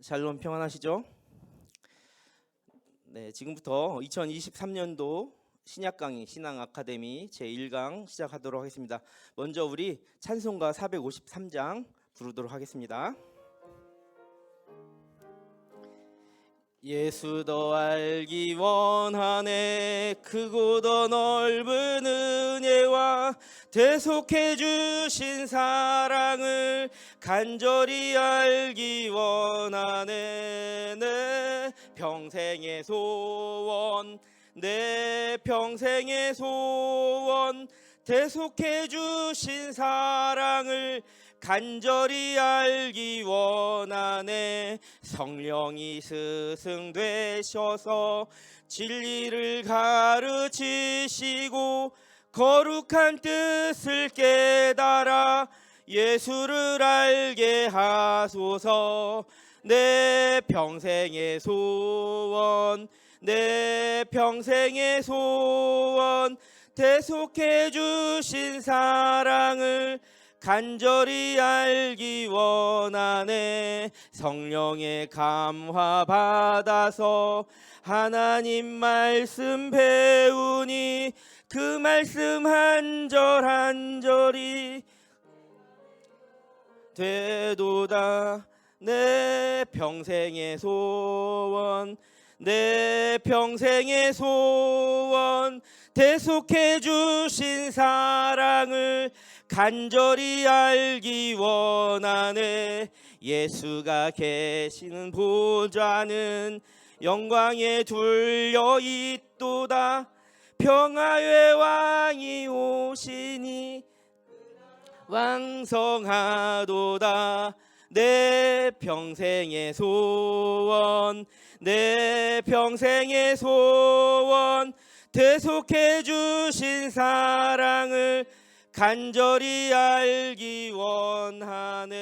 샬롬 평안하시죠? 네, 지금부터 2023년도 신약 강의 신앙 아카데미 제1강 시작하도록 하겠습니다. 먼저 우리 찬송가 453장 부르도록 하겠습니다. 예수 더 알기 원하네. 크고 더 넓은 은혜와 대속해 주신 사랑을 간절히 알기 원하네. 내 평생의 소원, 내 평생의 소원, 대속해 주신 사랑을 간절히 알기 원하네. 성령이 스승되셔서 진리를 가르치시고 거룩한 뜻을 깨달아 예수를 알게 하소서. 내 평생의 소원, 내 평생의 소원, 대속해 주신 사랑을 간절히 알기 원하네. 성령의 감화 받아서 하나님 말씀 배우니 그 말씀 한 절 한 절이 되도다. 내 평생의 소원, 내 평생의 소원, 대속해 주신 사랑을 간절히 알기 원하네. 예수가 계시는 보좌는 영광에 둘려 있도다. 평화의 왕이 오시니 왕성하도다. 내 평생의 소원, 내 평생의 소원, 대속해 주신 사랑을 간절히 알기 원하네.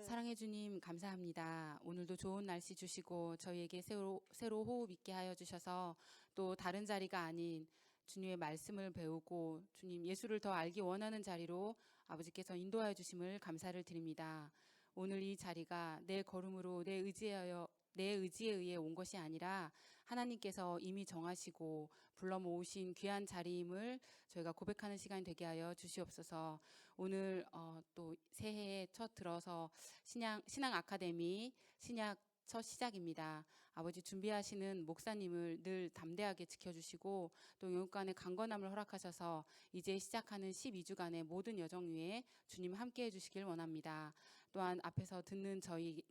사랑해 주님 감사합니다. 오늘도 좋은 날씨 주시고 저희에게 새로 호흡 있게 하여 주셔서 또 다른 자리가 아닌 주님의 말씀을 배우고 주님 예수를 더 알기 원하는 자리로 아버지께서 인도하여 주심을 감사를 드립니다. 오늘 이 자리가 내 걸음으로 내 의지에 의해 온 것이 아니라 하나님께서 이미 정하시고 불러 모으신 귀한 자리임을 저희가 고백하는 시간이 되게 하여 주시옵소서. 오늘 또 새해에 첫 들어서 신앙 아카데미 신약 첫 시작입니다. 아버지 준비하시는 목사님을 늘 담대하게 지켜주시고 또 영육간의 강건함을 허락하셔서 이제 시작하는 12주간의 모든 여정 위에 주님 함께 해주시길 원합니다. 또한 앞에서 듣는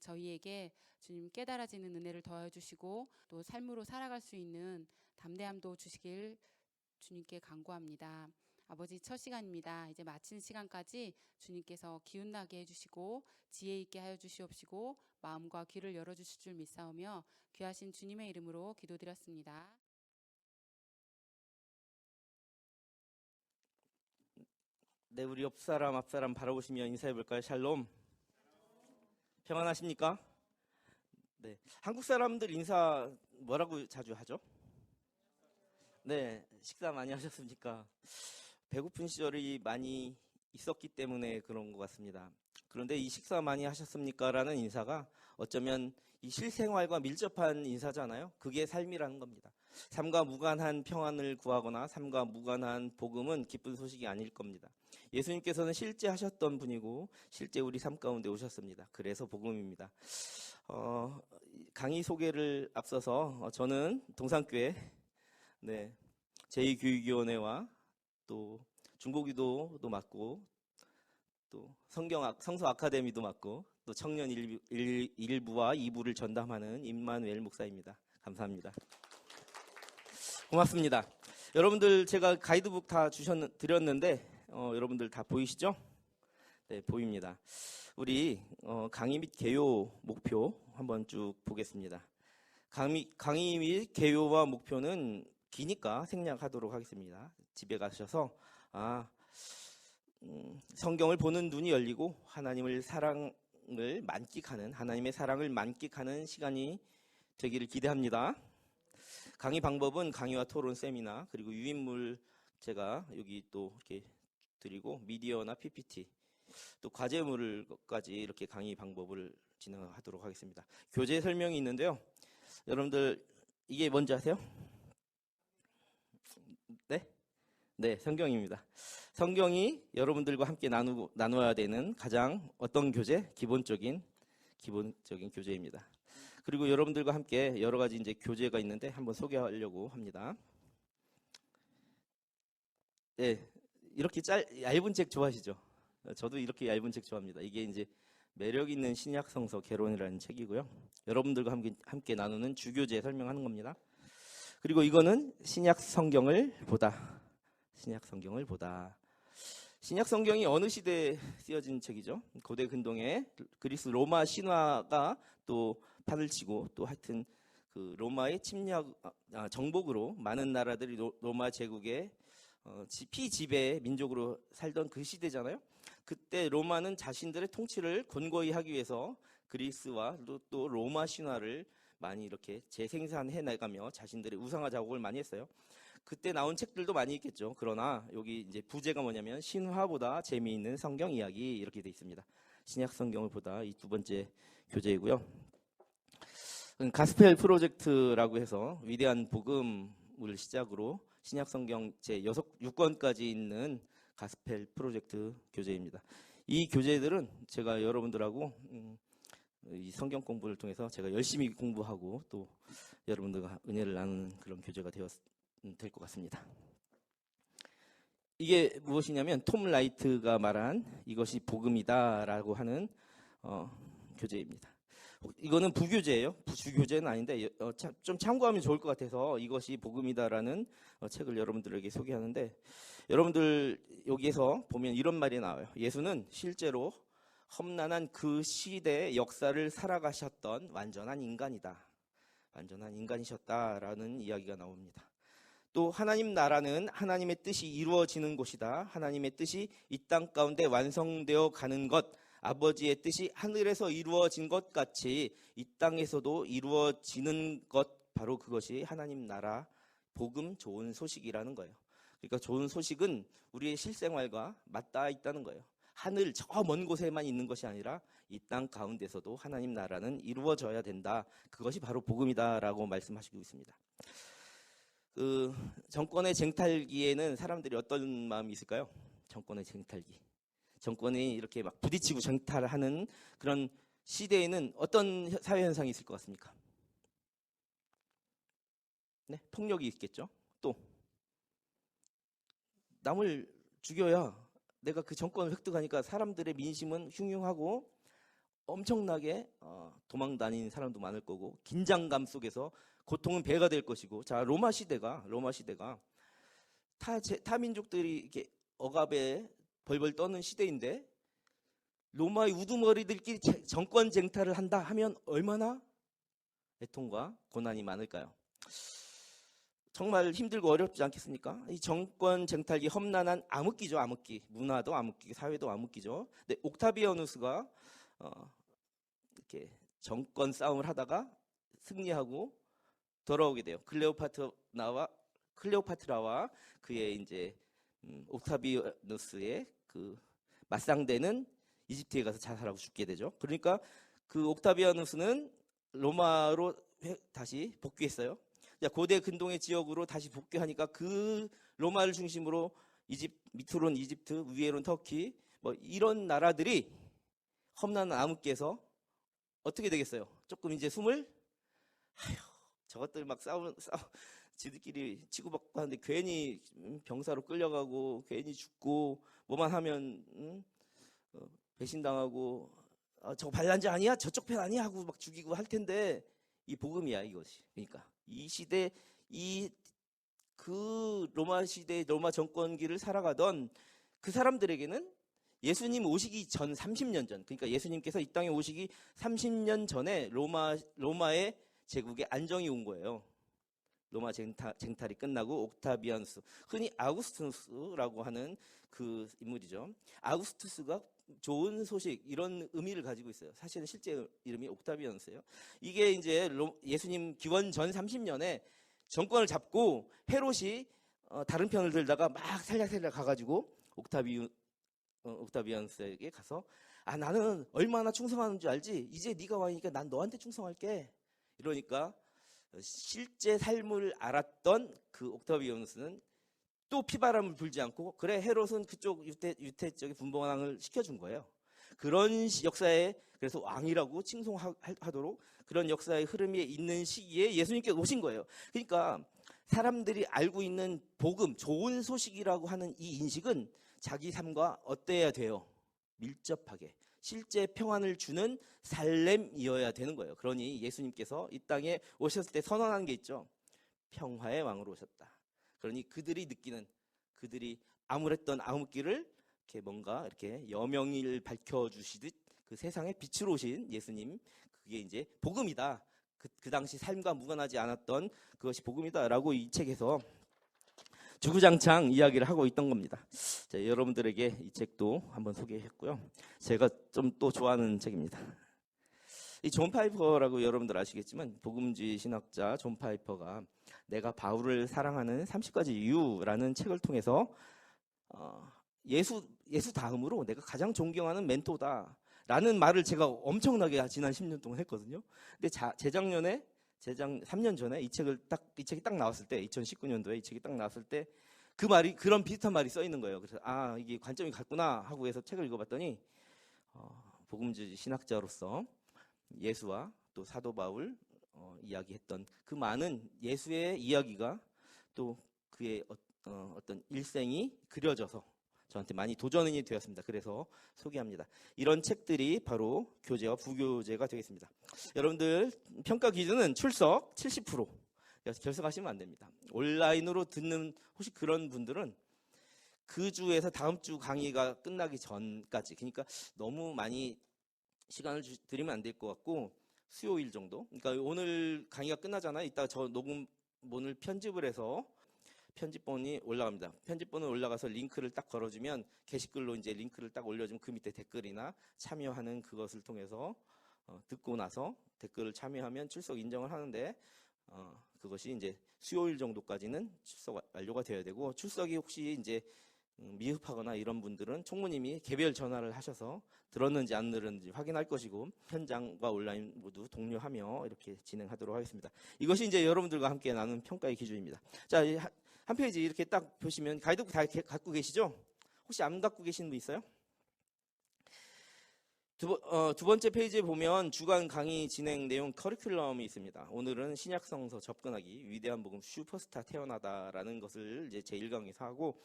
저희에게 주님 깨달아지는 은혜를 더해주시고 또 삶으로 살아갈 수 있는 담대함도 주시길 주님께 간구합니다. 아버지 첫 시간입니다. 이제 마치는 시간까지 주님께서 기운나게 해주시고 지혜 있게 하여 주시옵시고 마음과 귀를 열어주실 줄 믿사오며 귀하신 주님의 이름으로 기도드렸습니다. 네, 우리 옆사람 앞사람 바라보시며 인사해볼까요? 샬롬 평안하십니까? 네, 한국 사람들 인사 뭐라고 자주 하죠? 네, 식사 많이 하셨습니까? 배고픈 시절이 많이 있었기 때문에 그런 것 같습니다. 그런데 이 식사 많이 하셨습니까? 라는 인사가 어쩌면 이 실생활과 밀접한 인사잖아요. 그게 삶이라는 겁니다. 삶과 무관한 평안을 구하거나 삶과 무관한 복음은 기쁜 소식이 아닐 겁니다. 예수님께서는 실제 하셨던 분이고 실제 우리 삶 가운데 오셨습니다. 그래서 복음입니다. 강의 소개를 앞서서 저는 동산교회 제2교육위원회와 또 중보기도도 맡고 또 성서 아카데미도 맡고 또 청년 1부와 2부를 전담하는 임마누엘 목사입니다. 감사합니다. 고맙습니다. 여러분들 제가 가이드북 다 드렸는데 여러분들 다 보이시죠? 네, 보입니다. 우리 강의 및 개요 목표 한번 쭉 보겠습니다. 강의 및 개요와 목표는 기니까 생략하도록 하겠습니다. 집에 가셔서 성경을 보는 눈이 열리고 하나님의 사랑을 만끽하는 시간이 되기를 기대합니다. 강의 방법은 강의와 토론, 세미나, 그리고 유인물 제가 여기 또 이렇게 드리고 미디어나 PPT, 또 과제물까지 이렇게 강의 방법을 진행하도록 하겠습니다. 교재 설명이 있는데요. 여러분들 이게 뭔지 아세요? 네? 네, 성경입니다. 성경이 여러분들과 함께 나누어야 되는 가장 어떤 교재? 기본적인 교재입니다. 그리고 여러분들과 함께 여러 가지 이제 교재가 있는데 한번 소개하려고 합니다. 네, 이렇게 얇은 책 좋아하시죠? 저도 이렇게 얇은 책 좋아합니다. 이게 이제 매력 있는 신약 성서 개론이라는 책이고요. 여러분들과 함께 나누는 주교재 설명하는 겁니다. 그리고 이거는 신약 성경을 보다. 신약 성경이 어느 시대에 쓰여진 책이죠? 고대 근동에 그리스 로마 신화가 또 판을 치고 또 하여튼 그 로마의 정복으로 많은 나라들이 로마 제국의 피지배 민족으로 살던 그 시대잖아요. 그때 로마는 자신들의 통치를 권고히 하기 위해서 그리스와 또 로마 신화를 많이 이렇게 재생산해 나가며 자신들의 우상화 작업을 많이 했어요. 그때 나온 책들도 많이 있겠죠. 그러나 여기 이제 부제가 뭐냐면 신화보다 재미있는 성경 이야기 이렇게 돼 있습니다. 신약 성경을 보다 이 두 번째 교재이고요. 가스펠 프로젝트라고 해서 위대한 복음을 시작으로 신약 성경 제 6권까지 있는 가스펠 프로젝트 교재입니다. 이 교재들은 제가 여러분들하고 이 성경 공부를 통해서 제가 열심히 공부하고 또 여러분들과 은혜를 나누는 그런 교재가 될 것 같습니다. 이게 무엇이냐면 톰 라이트가 말한 이것이 복음이다라고 하는 교재입니다. 이거는 부교재예요. 주교재는 아닌데 좀 참고하면 좋을 것 같아서 이것이 복음이다라는 책을 여러분들에게 소개하는데, 여러분들 여기에서 보면 이런 말이 나와요. 예수는 실제로 험난한 그 시대의 역사를 살아가셨던 완전한 인간이다. 완전한 인간이셨다라는 이야기가 나옵니다. 또 하나님 나라는 하나님의 뜻이 이루어지는 곳이다. 하나님의 뜻이 이 땅 가운데 완성되어 가는 것, 아버지의 뜻이 하늘에서 이루어진 것 같이 이 땅에서도 이루어지는 것, 바로 그것이 하나님 나라 복음 좋은 소식이라는 거예요. 그러니까 좋은 소식은 우리의 실생활과 맞닿아 있다는 거예요. 하늘 저 먼 곳에만 있는 것이 아니라 이 땅 가운데서도 하나님 나라는 이루어져야 된다. 그것이 바로 복음이다라고 말씀하시고 있습니다. 그 정권의 쟁탈기에는 사람들이 어떤 마음이 있을까요? 정권의 쟁탈기. 정권이 이렇게 막 부딪히고 쟁탈하는 그런 시대에는 어떤 사회 현상이 있을 것 같습니까? 네, 폭력이 있겠죠. 또 남을 죽여야 내가 그 정권을 획득하니까 사람들의 민심은 흉흉하고 엄청나게 도망 다니는 사람도 많을 거고, 긴장감 속에서 고통은 배가 될 것이고. 자, 로마 시대가 타 민족들이 이렇게 억압에 벌벌 떠는 시대인데 로마의 우두머리들끼리 정권 쟁탈을 한다 하면 얼마나 애통과 고난이 많을까요? 정말 힘들고 어렵지 않겠습니까? 이 정권 쟁탈기 험난한 암흑기죠. 암흑기. 문화도 암흑기, 사회도 암흑기죠. 근데 옥타비아누스가 이렇게 정권 싸움을 하다가 승리하고 돌아오게 돼요. 클레오파트라와 그의 이제 옥타비아누스의 그 맞상대는 이집트에 가서 자살하고 죽게 되죠. 그러니까 그 옥타비아누스는 로마로 다시 복귀했어요. 고대 근동의 지역으로 다시 복귀하니까 그 로마를 중심으로 밑으로는 이집트, 위에로는 터키, 뭐 이런 나라들이 험난한 암흑기에서 어떻게 되겠어요? 조금 이제 저것들 막 지들끼리 치고받고 하는데 괜히 병사로 끌려가고 괜히 죽고, 뭐만 하면 배신당하고 저거 반란자 아니야? 저쪽 편 아니야? 하고 막 죽이고 할 텐데, 이 복음이야 이것이. 그러니까 이 시대 그 로마 시대 로마 정권기를 살아가던 그 사람들에게는 예수님 오시기 전 30년 전, 그러니까 예수님께서 이 땅에 오시기 30년 전에 로마의 제국에 안정이 온 거예요. 로마 쟁탈이 끝나고 옥타비아누스, 흔히 아구스투스라고 하는 그 인물이죠. 아구스투스가 좋은 소식, 이런 의미를 가지고 있어요. 사실은 실제 이름이 옥타비아누스예요. 이게 이제 예수님 기원 전 30년에 정권을 잡고 헤롯이 다른 편을 들다가 막 살려가가지고 옥타비아누스에게 가서 아, 나는 얼마나 충성하는 줄 알지? 이제 네가 왕이니까 난 너한테 충성할게. 이러니까 실제 삶을 알았던 그 옥타비아누스는 또 피바람을 불지 않고, 그래, 헤롯은 그쪽 유태 쪽의 분봉왕을 시켜준 거예요. 그런 역사에, 그래서 왕이라고 칭송하도록 그런 역사의 흐름이 있는 시기에 예수님께 오신 거예요. 그러니까 사람들이 알고 있는 복음, 좋은 소식이라고 하는 이 인식은 자기 삶과 어때야 돼요? 밀접하게 실제 평안을 주는 삶이어야 되는 거예요. 그러니 예수님께서 이 땅에 오셨을 때 선언한 게 있죠. 평화의 왕으로 오셨다. 그러니 그들이 느끼는, 그들이 암울했던 암흑기를 이렇게 뭔가 이렇게 여명을 밝혀주시듯 그 세상에 빛으로 오신 예수님, 그게 이제 복음이다. 그 당시 삶과 무관하지 않았던 그것이 복음이다라고 이 책에서 주구장창 이야기를 하고 있던 겁니다. 자, 여러분들에게 이 책도 한번 소개했고요. 제가 좀 또 좋아하는 책입니다. 이 존 파이퍼라고 여러분들 아시겠지만 복음주의 신학자 존 파이퍼가 내가 바울을 사랑하는 30가지 이유라는 책을 통해서 예수 다음으로 내가 가장 존경하는 멘토다 라는 말을 제가 엄청나게 지난 10년 동안 했거든요. 근데 재작년에 3년 전에 이 책이 딱 나왔을 때, 2019년도에 이 책이 딱 나왔을 때 그 말이, 그런 비슷한 말이 써 있는 거예요. 그래서 아, 이게 관점이 같구나 하고 해서 책을 읽어봤더니 복음주의 신학자로서 예수와 또 사도 바울 이야기했던 그 많은 예수의 이야기가 또 그의 어떤 일생이 그려져서 저한테 많이 도전이 되었습니다. 그래서 소개합니다. 이런 책들이 바로 교재와 부교재가 되겠습니다. 여러분들 평가 기준은 출석 70%. 결석하시면 안 됩니다. 온라인으로 듣는 혹시 그런 분들은 그 주에서 다음 주 강의가 끝나기 전까지, 그러니까 너무 많이 시간을 드리면 안 될 것 같고 수요일 정도. 그러니까 오늘 강의가 끝나잖아요. 이따가 저 녹음본을 편집을 해서 편집본이 올라갑니다. 편집본은 올라가서 링크를 딱 걸어주면, 게시글로 이제 링크를 딱 올려주면 그 밑에 댓글이나 참여하는 그것을 통해서 듣고 나서 댓글을 참여하면 출석 인정을 하는데 그것이 이제 수요일 정도까지는 출석 완료가 되어야 되고, 출석이 혹시 이제 미흡하거나 이런 분들은 총무님이 개별 전화를 하셔서 들었는지 안 들었는지 확인할 것이고, 현장과 온라인 모두 독려하며 이렇게 진행하도록 하겠습니다. 이것이 이제 여러분들과 함께 나눈 평가의 기준입니다. 자, 한 페이지 이렇게 딱 보시면 가이드북 다 갖고 계시죠? 혹시 안 갖고 계신 분 있어요? 두 번째 페이지에 보면 주간 강의 진행 내용 커리큘럼이 있습니다. 오늘은 신약성서 접근하기, 위대한 복음 슈퍼스타 태어나다라는 것을 이제 제1강에서 하고,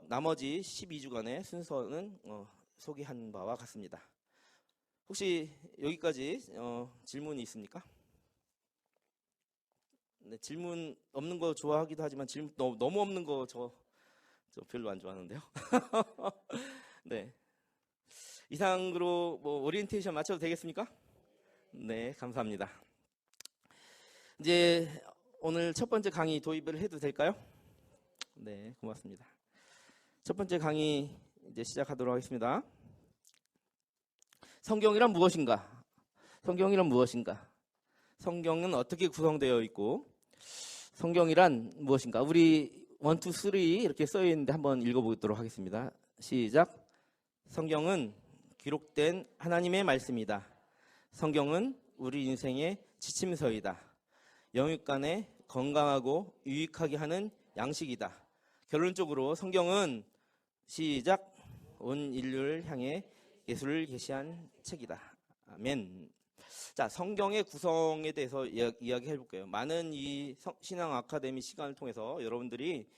나머지 12주간의 순서는 소개한 바와 같습니다. 혹시 여기까지 질문이 있습니까? 네, 질문 없는 거 좋아하기도 하지만 질문 너무 없는 거 저 별로 안 좋아하는데요. 네. 이상으로 뭐 오리엔테이션 마쳐도 되겠습니까? 네, 감사합니다. 이제 오늘 첫 번째 강의 도입을 해도 될까요? 네, 고맙습니다. 첫 번째 강의 이제 시작하도록 하겠습니다. 성경이란 무엇인가? 성경이란 무엇인가? 성경은 어떻게 구성되어 있고, 성경이란 무엇인가? 우리 1, 2, 3 이렇게 써 있는데 한번 읽어보도록 하겠습니다. 시작. 성경은 기록된 하나님의 말씀이다. 성경은 우리 인생의 지침서이다. 영육간에 건강하고 유익하게 하는 양식이다. 결론적으로 성경은 시작, 온 인류를 향해 예수를 계시한 책이다. 아멘. 자, 성경의 구성에 대해서 이야기해 볼게요. 많은 이 신앙 아카데미 시간을 통해서 여러분들이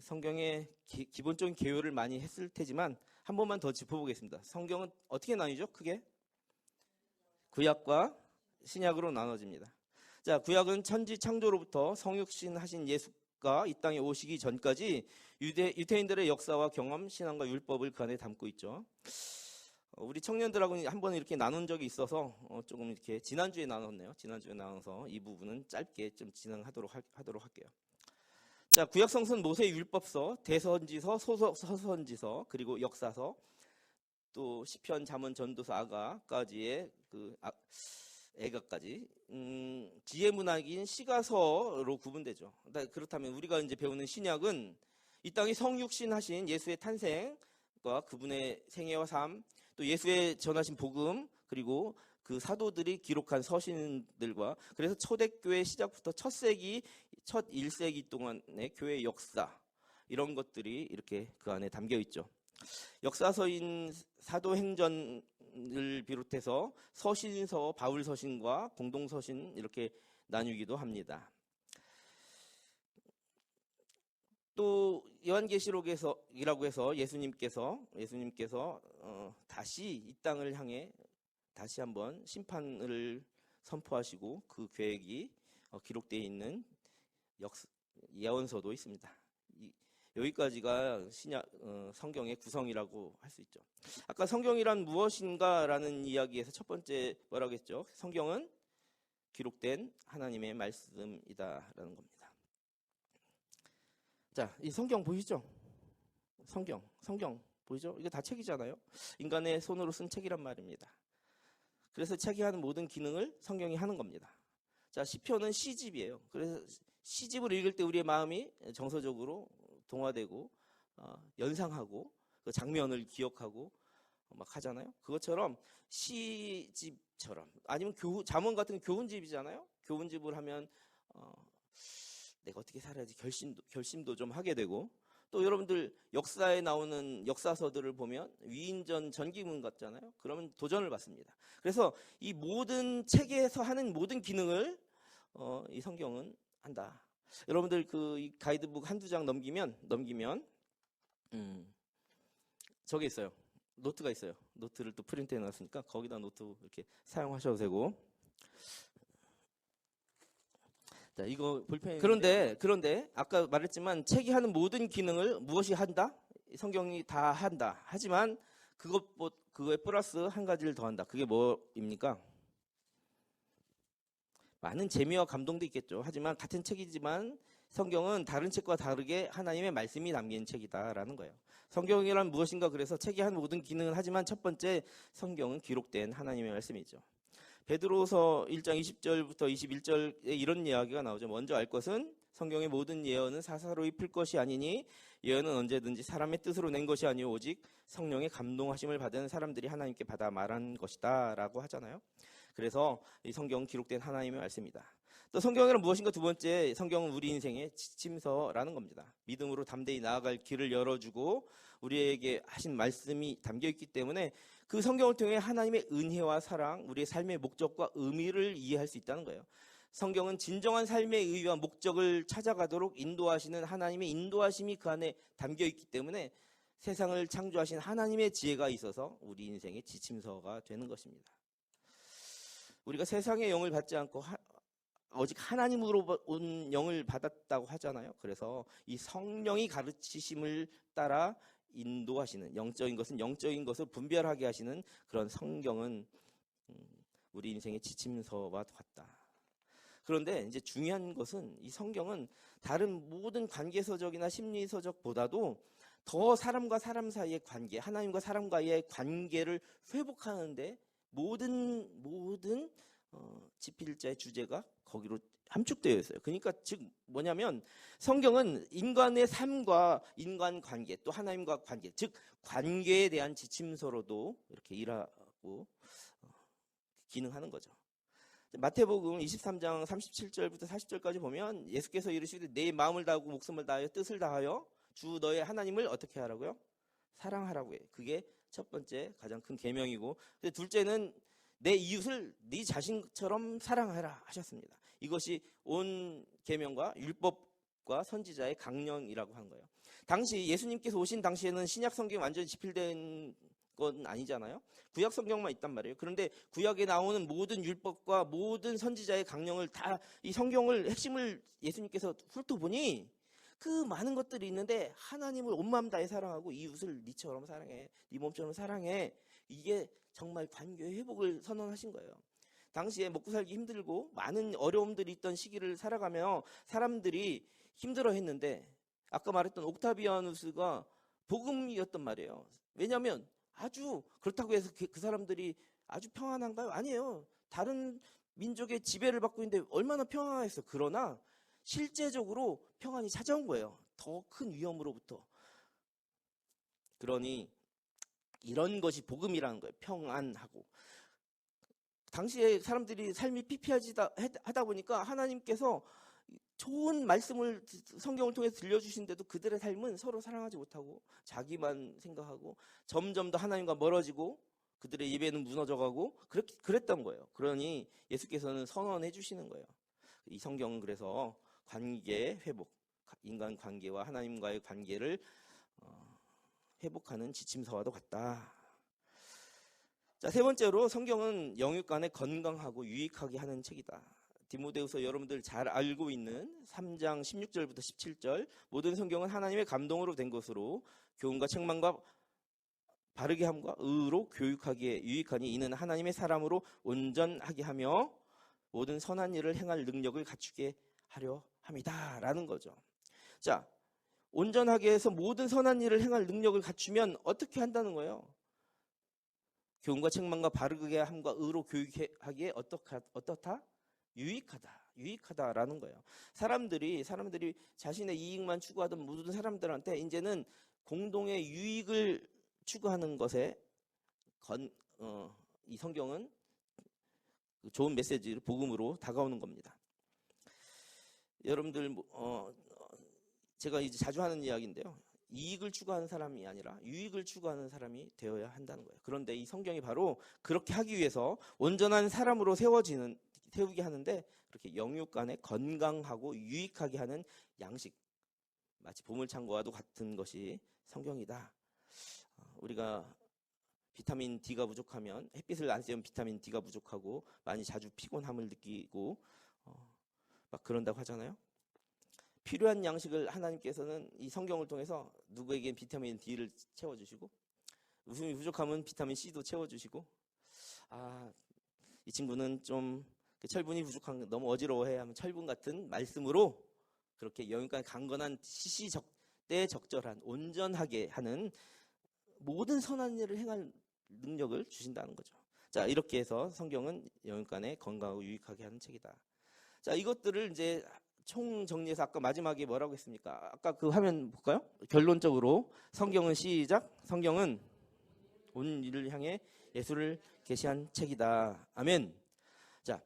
성경의 기본적인 개요를 많이 했을 테지만 한 번만 더 짚어보겠습니다. 성경은 어떻게 나뉘죠? 크게 구약과 신약으로 나눠집니다. 자, 구약은 천지 창조로부터 성육신 하신 예수가 이 땅에 오시기 전까지 유대인들의 역사와 경험, 신앙과 율법을 그 안에 담고 있죠. 우리 청년들하고는 한번 이렇게 나눈 적이 있어서 조금 이렇게 지난주에 나눴네요. 지난주에 나눠서 이 부분은 짧게 좀 진행하도록 할게요. 자, 구약성서는 모세 율법서, 대선지서, 서선지서, 그리고 역사서, 또 시편, 잠언, 전도서, 아가까지의 애가까지 지혜문학인 시가서로 구분되죠. 그렇다면 우리가 이제 배우는 신약은 이 땅에 성육신 하신 예수의 탄생, 예수님과 그분의 생애와 삶, 또 예수의 전하신 복음, 그리고 그 사도들이 기록한 서신들과, 그래서 초대교회 시작부터 첫 1세기 동안의 교회 역사, 이런 것들이 이렇게 그 안에 담겨 있죠. 역사서인 사도행전을 비롯해서 서신서, 바울 서신과 공동서신 이렇게 나누기도 합니다. 또 요한계시록이라고 해서 예수님께서 다시 이 땅을 향해 다시 한번 심판을 선포하시고 그 계획이 기록되어 있는 예언서도 있습니다. 여기까지가 성경의 구성이라고 할 수 있죠. 아까 성경이란 무엇인가라는 이야기에서 첫 번째 뭐라고 했죠? 성경은 기록된 하나님의 말씀이다라는 겁니다. 자, 이 성경 보이죠? 성경 보이죠? 이거 다 책이잖아요. 인간의 손으로 쓴 책이란 말입니다. 그래서 책이 하는 모든 기능을 성경이 하는 겁니다. 자, 시편은 시집이에요. 그래서 시집을 읽을 때 우리의 마음이 정서적으로 동화되고 연상하고 그 장면을 기억하고 막 하잖아요. 그것처럼 시집처럼, 아니면 잠언 같은 교훈집이잖아요. 교훈집을 하면 내가 어떻게 살아야지 결심도 좀 하게 되고, 또 여러분들 역사에 나오는 역사서들을 보면 위인전 전기문 같잖아요. 그러면 도전을 받습니다. 그래서 이 모든 책에서 하는 모든 기능을 이 성경은 한다. 여러분들 이 가이드북 한두 장 넘기면 저게 있어요. 노트가 있어요. 노트를 또 프린트해 놨으니까 거기다 노트 이렇게 사용하셔도 되고. 자, 이거 볼펜. 그런데 아까 말했지만 책이 하는 모든 기능을 무엇이 한다? 성경이 다 한다. 하지만 그거에 플러스 한 가지를 더 한다. 그게 뭐입니까? 많은 재미와 감동도 있겠죠. 하지만 같은 책이지만 성경은 다른 책과 다르게 하나님의 말씀이 담긴 책이다라는 거예요. 성경이란 무엇인가? 그래서 책이 한 모든 기능은 하지만 첫 번째, 성경은 기록된 하나님의 말씀이죠. 베드로서 1장 20절부터 21절에 이런 이야기가 나오죠. 먼저 알 것은 성경의 모든 예언은 사사로이 풀 것이 아니니 예언은 언제든지 사람의 뜻으로 낸 것이 아니오 오직 성령의 감동하심을 받은 사람들이 하나님께 받아 말한 것이다 라고 하잖아요. 그래서 이 성경은 기록된 하나님의 말씀이다. 또 성경이란 무엇인가? 두 번째, 성경은 우리 인생의 지침서라는 겁니다. 믿음으로 담대히 나아갈 길을 열어주고 우리에게 하신 말씀이 담겨있기 때문에 그 성경을 통해 하나님의 은혜와 사랑, 우리의 삶의 목적과 의미를 이해할 수 있다는 거예요. 성경은 진정한 삶의 의의와 목적을 찾아가도록 인도하시는 하나님의 인도하심이 그 안에 담겨있기 때문에 세상을 창조하신 하나님의 지혜가 있어서 우리 인생의 지침서가 되는 것입니다. 우리가 세상의 영을 받지 않고 오직 하나님으로 온 영을 받았다고 하잖아요. 그래서 이 성령이 가르치심을 따라 인도하시는, 영적인 것은 영적인 것을 분별하게 하시는 그런 성경은 우리 인생의 지침서와 같다. 그런데 이제 중요한 것은 이 성경은 다른 모든 관계서적이나 심리서적보다도 더 사람과 사람 사이의 관계, 하나님과 사람과의 관계를 회복하는데 모든 집필자의 주제가 거기로 함축되어 있어요. 그러니까 즉 뭐냐면 성경은 인간의 삶과 인간 관계, 또 하나님과 관계, 즉 관계에 대한 지침서로도 이렇게 일하고 기능하는 거죠. 마태복음 23장 37절부터 40절까지 보면 예수께서 이르시되 내 마음을 다하고 목숨을 다하여 뜻을 다하여 주 너의 하나님을 어떻게 하라고요? 사랑하라고 해요. 그게 첫 번째 가장 큰 계명이고, 둘째는 내 이웃을 네 자신처럼 사랑하라 하셨습니다. 이것이 온 계명과 율법과 선지자의 강령이라고 한 거예요. 당시 예수님께서 오신 당시에는 신약 성경이 완전히 집필된 건 아니잖아요. 구약 성경만 있단 말이에요. 그런데 구약에 나오는 모든 율법과 모든 선지자의 강령을 다 이 성경을 핵심을 예수님께서 훑어보니 그 많은 것들이 있는데 하나님을 온 마음 다해 사랑하고 이웃을 네처럼 사랑해, 네 몸처럼 사랑해, 이게 정말 관계의 회복을 선언하신 거예요. 당시에 먹고 살기 힘들고 많은 어려움들이 있던 시기를 살아가며 사람들이 힘들어했는데 아까 말했던 옥타비아누스가 복음이었단 말이에요. 왜냐하면 아주 그렇다고 해서 그 사람들이 아주 평안한가요? 아니에요. 다른 민족의 지배를 받고 있는데 얼마나 평안했어. 그러나 실제적으로 평안이 찾아온 거예요. 더 큰 위험으로부터. 그러니 이런 것이 복음이라는 거예요. 평안하고. 당시에 사람들이 삶이 피폐하다 보니까 하나님께서 좋은 말씀을 성경을 통해서 들려주신데도 그들의 삶은 서로 사랑하지 못하고 자기만 생각하고 점점 더 하나님과 멀어지고 그들의 예배는 무너져가고 그랬던 거예요. 그러니 예수께서는 선언해 주시는 거예요. 이 성경은 그래서 관계 회복, 인간 관계와 하나님과의 관계를 회복하는 지침서와도 같다. 자, 세 번째로 성경은 영육 간에 건강하고 유익하게 하는 책이다. 디모데후서 여러분들 잘 알고 있는 3장 16절부터 17절 모든 성경은 하나님의 감동으로 된 것으로 교훈과 책망과 바르게 함과 의로 교육하기에 유익하니 이는 하나님의 사람으로 온전하게 하며 모든 선한 일을 행할 능력을 갖추게 하려 함이다 라는 거죠. 자, 온전하게 해서 모든 선한 일을 행할 능력을 갖추면 어떻게 한다는 거예요? 교훈과 책망과 바르게 함과 의로 교육하기에 어떻다? 유익하다라는 거예요. 사람들이 자신의 이익만 추구하던 모든 사람들한테 이제는 공동의 유익을 추구하는 것에 이 성경은 좋은 메시지를 복음으로 다가오는 겁니다. 여러분들 제가 이제 자주 하는 이야기인데요. 이익을 추구하는 사람이 아니라 유익을 추구하는 사람이 되어야 한다는 거예요. 그런데 이 성경이 바로 그렇게 하기 위해서 온전한 사람으로 세우게 하는데 그렇게 영육 간에 건강하고 유익하게 하는 양식, 마치 보물창고와도 같은 것이 성경이다. 우리가 비타민 D가 부족하면 햇빛을 안 쐬면 비타민 D가 부족하고 많이 자주 피곤함을 느끼고 막 그런다고 하잖아요. 필요한 양식을 하나님께서는 이 성경을 통해서 누구에겐 비타민 D를 채워주시고 웃음이 부족하면 비타민 C도 채워주시고 이 친구는 좀 철분이 부족한 너무 어지러워해 하면 철분 같은 말씀으로 그렇게 영육간 강건한 시시때 적절한 온전하게 하는 모든 선한 일을 행할 능력을 주신다는 거죠. 자, 이렇게 해서 성경은 영육간에 건강하고 유익하게 하는 책이다. 자, 이것들을 이제 총 정리해서 아까 마지막에 뭐라고 했습니까? 아까 그 화면 볼까요? 결론적으로 성경은 시작. 성경은 온 일을 향해 예수를 계시한 책이다. 아멘. 자,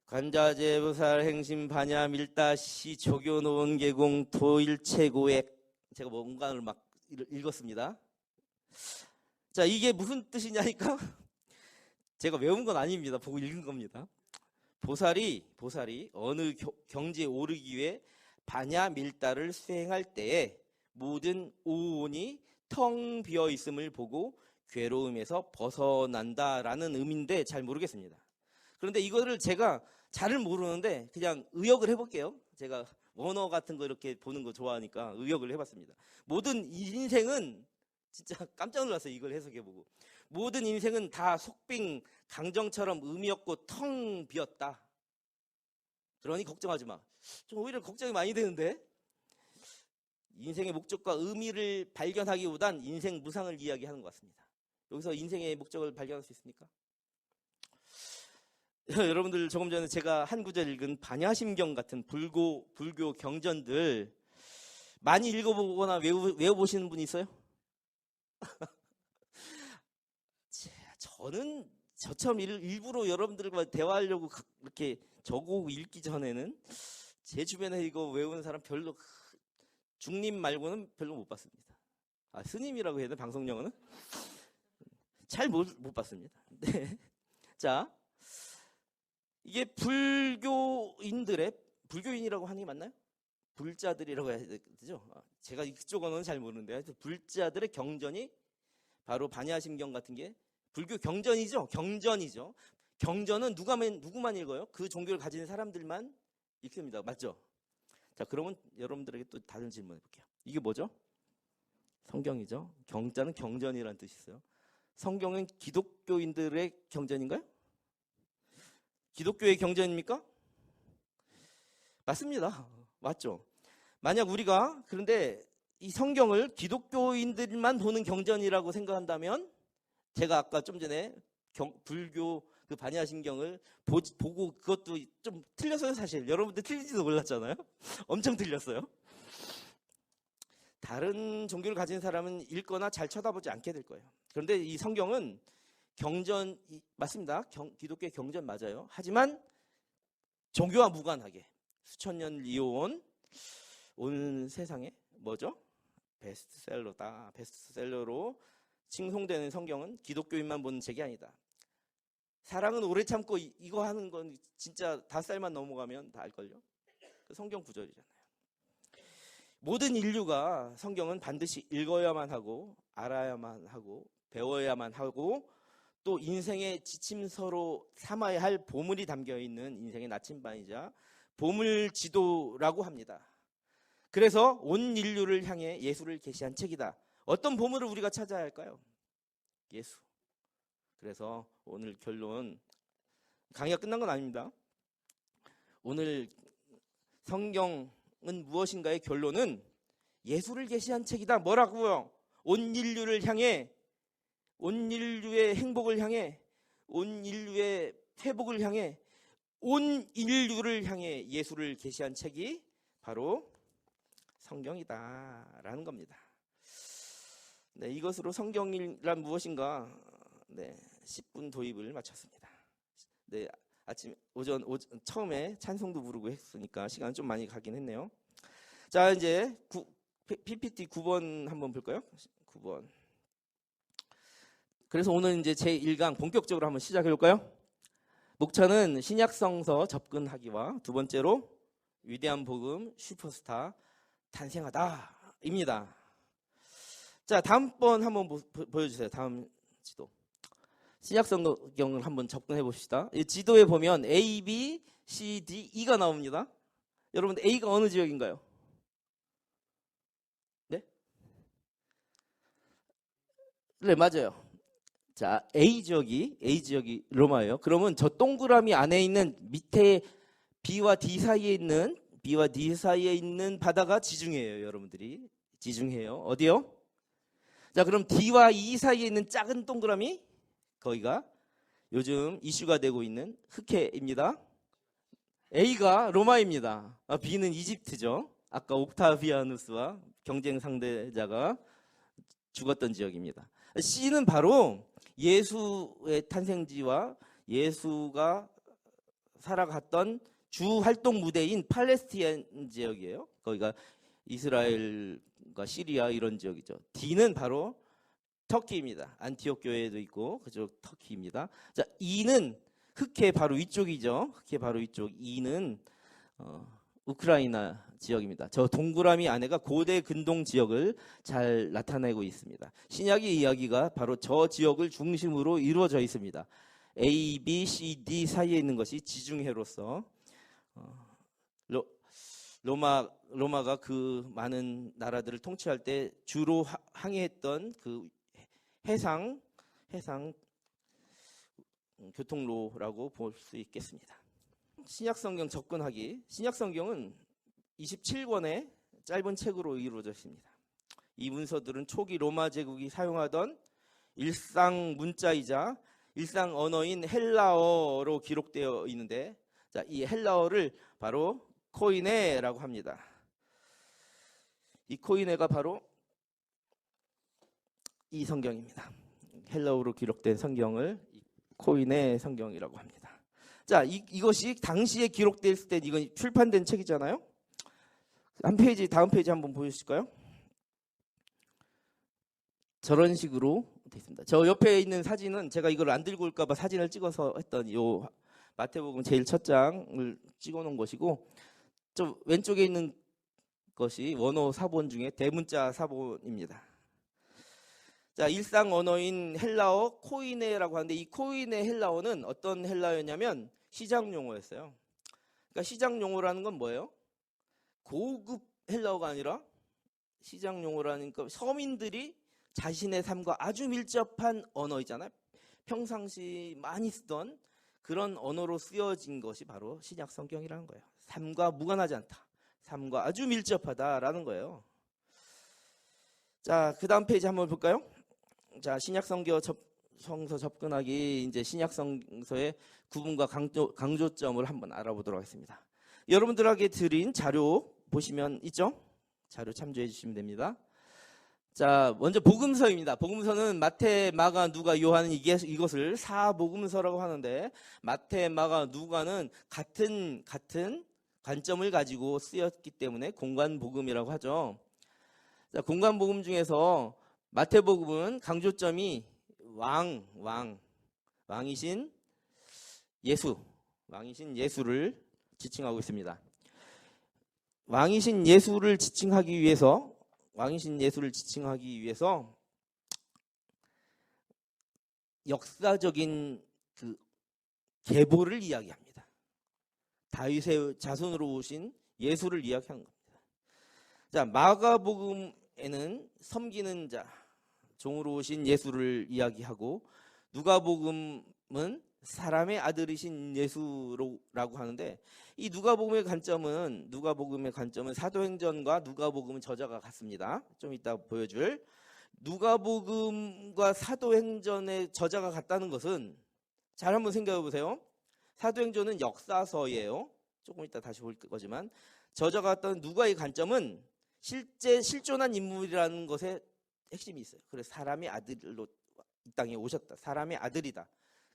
관자재 부살 행심 반야 밀다 시 조교 노원 계공 도일체고액 제가 뭔가를 막 읽었습니다. 자, 이게 무슨 뜻이냐니까 제가 외운 건 아닙니다. 보고 읽은 겁니다. 보살이 어느 경지에 오르기 위해 반야 밀다를 수행할 때에 모든 오온이 텅 비어 있음을 보고 괴로움에서 벗어난다라는 의미인데 잘 모르겠습니다. 그런데 이거를 제가 잘은 모르는데 그냥 의역을 해볼게요. 제가 원어 같은 거 이렇게 보는 거 좋아하니까 의역을 해봤습니다. 모든 인생은 진짜 깜짝 놀랐어요. 이걸 해석해보고. 모든 인생은 다 속빙 강정처럼 의미 없고 텅 비었다. 그러니 걱정하지 마. 좀 오히려 걱정이 많이 되는데 인생의 목적과 의미를 발견하기보단 인생 무상을 이야기하는 것 같습니다. 여기서 인생의 목적을 발견할 수 있습니까? 여러분들 조금 전에 제가 한 구절 읽은 반야심경 같은 불교 경전들 많이 읽어보거나 외워보시는 분 있어요? 저는 저처럼 일부러 여러분들과 대화하려고 이렇게 적어오고 읽기 전에는 제 주변에 이거 외우는 사람 별로 중님 말고는 별로 못 봤습니다. 스님이라고 해야 되나 방송 용어는? 잘 못 봤습니다. 네. 자, 이게 불교인이라고 하는 게 맞나요? 불자들이라고 해야 되죠? 제가 그쪽 언어는 잘 모르는데 불자들의 경전이 바로 반야심경 같은 게 불교 경전이죠. 경전은 누구만 읽어요? 그 종교를 가진 사람들만 읽습니다. 맞죠? 자, 그러면 여러분들에게 또 다른 질문 해볼게요. 이게 뭐죠? 성경이죠. 경자는 경전이라는 뜻이 있어요. 성경은 기독교인들의 경전인가요? 기독교의 경전입니까? 맞습니다. 맞죠? 만약 우리가 그런데 이 성경을 기독교인들만 보는 경전이라고 생각한다면 제가 아까 좀 전에 불교 그 반야심경을 보고 그것도 좀 틀렸어요. 사실 여러분들 틀린지도 몰랐잖아요. 엄청 틀렸어요. 다른 종교를 가진 사람은 읽거나 잘 쳐다보지 않게 될 거예요. 그런데 이 성경은 경전 맞습니다. 기독교의 경전 맞아요. 하지만 종교와 무관하게 수천 년을 이어온 온 세상에 뭐죠? 베스트셀러다. 베스트셀러로 칭송되는 성경은 기독교인만 보는 책이 아니다. 사랑은 오래 참고 이거 하는 건 진짜 5살만 넘어가면 다 알걸요. 그 성경 구절이잖아요. 모든 인류가 성경은 반드시 읽어야만 하고 알아야만 하고 배워야만 하고 또 인생의 지침서로 삼아야 할 보물이 담겨있는 인생의 나침반이자 보물지도라고 합니다. 그래서 온 인류를 향해 예수를 계시한 책이다. 어떤 보물을 우리가 찾아야 할까요? 예수. 그래서 오늘 결론, 강의가 끝난 건 아닙니다. 오늘 성경은 무엇인가의 결론은 예수를 계시한 책이다. 뭐라고요? 온 인류를 향해, 온 인류의 행복을 향해, 온 인류의 회복을 향해, 온 인류를 향해 예수를 계시한 책이 바로 성경이다라는 겁니다. 네, 이것으로 성경이란 무엇인가 10분 도입을 마쳤습니다. 네, 오전 처음에 찬송도 부르고 했으니까 시간 좀 많이 가긴 했네요. 자, 이제 PPT 9번 한번 볼까요? 9번. 그래서 오늘 이제 제 1강 본격적으로 한번 시작해 볼까요? 목차는 신약성서 접근하기와 두 번째로 위대한 복음 슈퍼스타 탄생하다입니다. 자, 다음번 한번 보여주세요. 다음 지도. 신약성경을 한번 접근해 봅시다. 이 지도에 보면 A, B, C, D, E가 나옵니다. 여러분 A가 어느 지역인가요? 네? 네, 맞아요. 자, A 지역이 로마예요. 그러면 저 동그라미 안에 있는 밑에 B와 D 사이에 있는 바다가 지중해예요. 여러분들이 지중해요. 어디요? 자, 그럼 D와 E 사이에 있는 작은 동그라미, 거기가 요즘 이슈가 되고 있는 흑해입니다. A가 로마입니다. B는 이집트죠. 아까 옥타비아누스와 경쟁 상대자가 죽었던 지역입니다. C는 바로 예수의 탄생지와 예수가 살아갔던 주 활동 무대인 팔레스타인 지역이에요. 거기가 이스라엘과 시리아 이런 지역이죠. D는 바로 터키입니다. 안티옥 교회도 있고 그쪽 터키입니다. 자, E는 흑해 바로 위쪽이죠. 흑해 바로 위쪽. E는 우크라이나 지역입니다. 저 동그라미 안에가 고대 근동 지역을 잘 나타내고 있습니다. 신약의 이야기가 바로 저 지역을 중심으로 이루어져 있습니다. A, B, C, D 사이에 있는 것이 지중해로서 로마가 그 많은 나라들을 통치할 때 주로 항해했던 그 해상 교통로라고 볼 수 있겠습니다. 신약성경 접근하기. 신약성경은 27권의 짧은 책으로 이루어져 있습니다. 이 문서들은 초기 로마 제국이 사용하던 일상 문자이자 일상 언어인 헬라어로 기록되어 있는데, 자, 이 헬라어를 바로 코이네라고 합니다. 이 코이네가 바로 이 성경입니다. 헬라어로 기록된 성경을 코이네 성경이라고 합니다. 자, 이것이 당시에 기록됐을 때 이건 출판된 책이잖아요. 한 페이지, 다음 페이지 한번 보여주실까요? 저런 식으로 되어 있습니다. 저 옆에 있는 사진은 제가 이걸 안 들고 올까 봐 사진을 찍어서 했던 요 마태복음 제일 첫 장을 찍어 놓은 것이고, 저 왼쪽에 있는 것이 원어 사본 중에 대문자 사본입니다. 자, 일상 언어인 헬라어 코이네라고 하는데, 이 코이네 헬라어는 어떤 헬라어였냐면 시장 용어였어요. 그러니까 시장 용어라는 건 뭐예요? 고급 헬라어가 아니라 시장 용어라니까 서민들이 자신의 삶과 아주 밀접한 언어이잖아요. 평상시 많이 쓰던 그런 언어로 쓰여진 것이 바로 신약 성경이라는 거예요. 삶과 무관하지 않다. 삶과 아주 밀접하다라는 거예요. 자, 그 다음 페이지 한번 볼까요? 자, 신약성서 접근하기. 이제 신약성서의 구분과 강조점을 한번 알아보도록 하겠습니다. 여러분들에게 드린 자료 보시면 있죠? 자료 참조해 주시면 됩니다. 자, 먼저 복음서입니다. 복음서는 마태, 마가, 누가, 요한은 이것을 사복음서라고 하는데, 마태, 마가, 누가는 같은 관점을 가지고 쓰였기 때문에 공관복음이라고 하죠. 자, 공관복음 중에서 마태복음은 강조점이 왕이신 예수를 지칭하고 있습니다. 왕이신 예수를 지칭하기 위해서 역사적인 그 계보를 이야기합니다. 다윗의 자손으로 오신 예수를 이야기한 겁니다. 자, 마가복음에는 섬기는 자, 종으로 오신 예수를 이야기하고, 누가복음은 사람의 아들이신 예수라고 하는데, 이 누가복음의 관점은 사도행전과 누가복음은 저자가 같습니다. 좀 이따 보여줄. 누가복음과 사도행전의 저자가 같다는 것은, 잘 한번 생각해 보세요. 사도행전은 역사서예요. 조금 이따 다시 볼 거지만, 저자가 같다는 누가의 관점은 실제 실존한 인물이라는 것에 핵심이 있어요. 그래서 사람의 아들로 이 땅에 오셨다. 사람의 아들이다.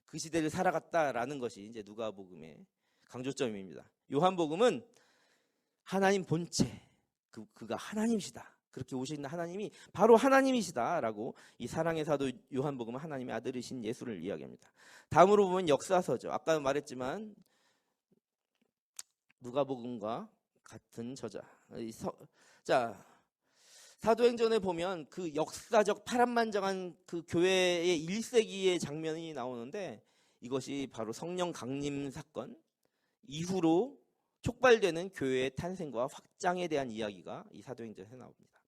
그 시대를 살아갔다라는 것이 이제 누가복음의 강조점입니다. 요한복음은 하나님 본체, 그가 하나님이시다. 그렇게 오신 하나님이 바로 하나님이시다라고 이 사랑의 사도 요한복음은 하나님의 아들이신 예수를 이야기합니다. 다음으로 보면 역사서죠. 아까 말했지만 누가복음과 같은 저자. 자, 사도행전에 보면 그 역사적 파란만장한 그 교회의 1세기의 장면이 나오는데, 이것이 바로 성령 강림 사건 이후로 촉발되는 교회의 탄생과 확장에 대한 이야기가 이 사도행전에 나옵니다.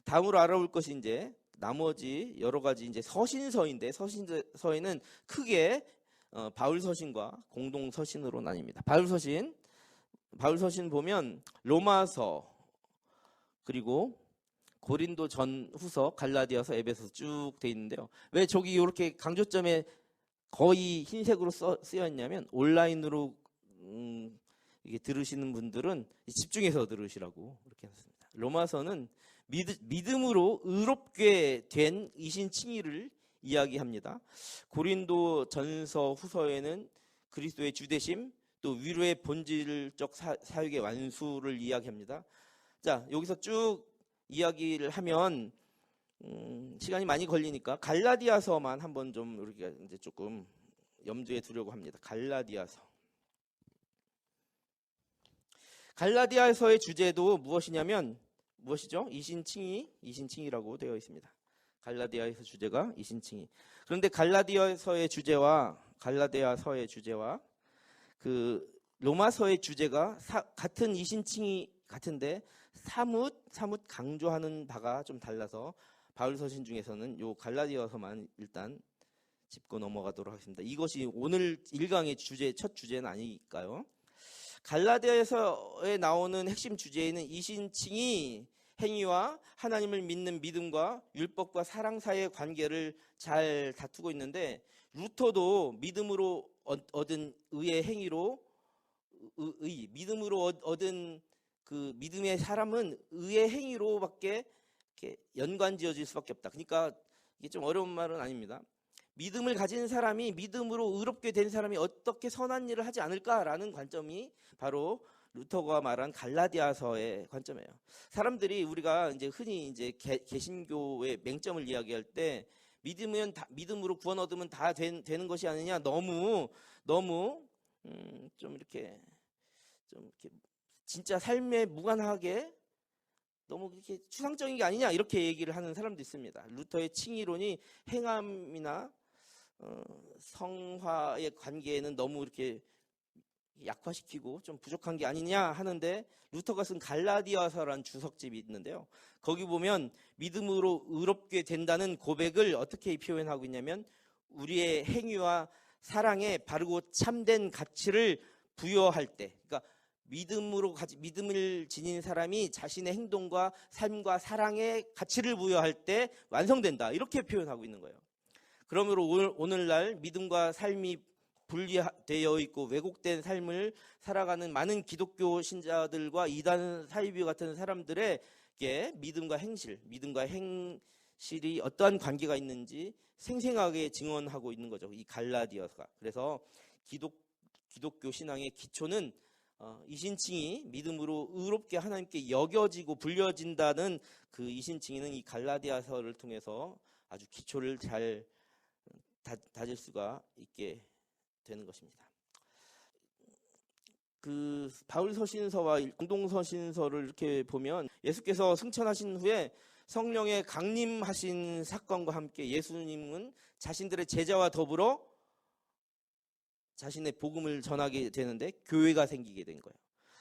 다음으로 알아볼 것이 이제 나머지 여러 가지 이제 서신서인데, 서신서에는 크게 바울 서신과 공동 서신으로 나뉩니다. 바울 서신 보면 로마서, 그리고 고린도 전후서, 갈라디아서, 에베소서 쭉 돼 있는데요. 왜 저기 이렇게 강조점에 거의 흰색으로 쓰여 있냐면, 온라인으로 이게 들으시는 분들은 집중해서 들으시라고 이렇게 했습니다. 로마서는 믿음으로 의롭게 된 이신 칭의를 이야기합니다. 고린도 전서 후서에는 그리스도의 주되심, 또 위로의 본질적 사역의 완수를 이야기합니다. 자, 여기서 쭉 이야기를 하면 시간이 많이 걸리니까 갈라디아서만 한번 좀 우리가 이제 조금 염두에 두려고 합니다. 갈라디아서의 주제도 무엇이죠? 이신칭이라고 되어 있습니다. 갈라디아서 주제가 이신칭이. 그런데 갈라디아서의 주제와 그 로마서의 주제가 같은 이신칭이 같은데 사뭇 강조하는 바가 좀 달라서 바울 서신 중에서는 요 갈라디아서만 일단 짚고 넘어가도록 하겠습니다. 이것이 오늘 1강의 첫 주제는 아니니까요. 갈라디아서에 나오는 핵심 주제에는 이신칭이 행위와 하나님을 믿는 믿음과 율법과 사랑 사이의 관계를 잘 다투고 있는데, 루터도 믿음으로 얻은 의의 행위로 믿음으로 얻은 그 믿음의 사람은 의의 행위로밖에 이렇게 연관지어질 수밖에 없다. 그러니까 이게 좀 어려운 말은 아닙니다. 믿음을 가진 사람이, 믿음으로 의롭게 된 사람이 어떻게 선한 일을 하지 않을까라는 관점이 바로 루터가 말한 갈라디아서의 관점이에요. 사람들이 우리가 이제 흔히 이제 개신교의 맹점을 이야기할 때 믿음으로 구원 얻으면 다 되는 것이 아니냐, 너무 좀 이렇게 진짜 삶에 무관하게 너무 이렇게 추상적인 게 아니냐, 이렇게 얘기를 하는 사람도 있습니다. 루터의 칭의론이 행함이나 성화의 관계에는 너무 이렇게 약화시키고 좀 부족한 게 아니냐 하는데, 루터가 쓴 갈라디아서라는 주석집이 있는데요. 거기 보면 믿음으로 의롭게 된다는 고백을 어떻게 표현하고 있냐면, 우리의 행위와 사랑에 바르고 참된 가치를 부여할 때, 그러니까 믿음을 지닌 사람이 자신의 행동과 삶과 사랑에 가치를 부여할 때 완성된다, 이렇게 표현하고 있는 거예요. 그러므로 오늘날 믿음과 삶이 분리되어 있고 왜곡된 삶을 살아가는 많은 기독교 신자들과 이단 사이비 같은 사람들의 깊게 믿음과 행실이 어떠한 관계가 있는지 생생하게 증언하고 있는 거죠. 이 갈라디아서가. 그래서 기독교 신앙의 기초는 이신칭이 믿음으로 의롭게 하나님께 여겨지고 불려진다는 그 이신칭이는 이 갈라디아서를 통해서 아주 기초를 잘 다질 수가 있게 되는 것입니다. 그 바울 서신서와 공동 서신서를 이렇게 보면 예수께서 승천하신 후에 성령의 강림하신 사건과 함께 예수님은 자신들의 제자와 더불어 자신의 복음을 전하게 되는데 교회가 생기게 된 거예요.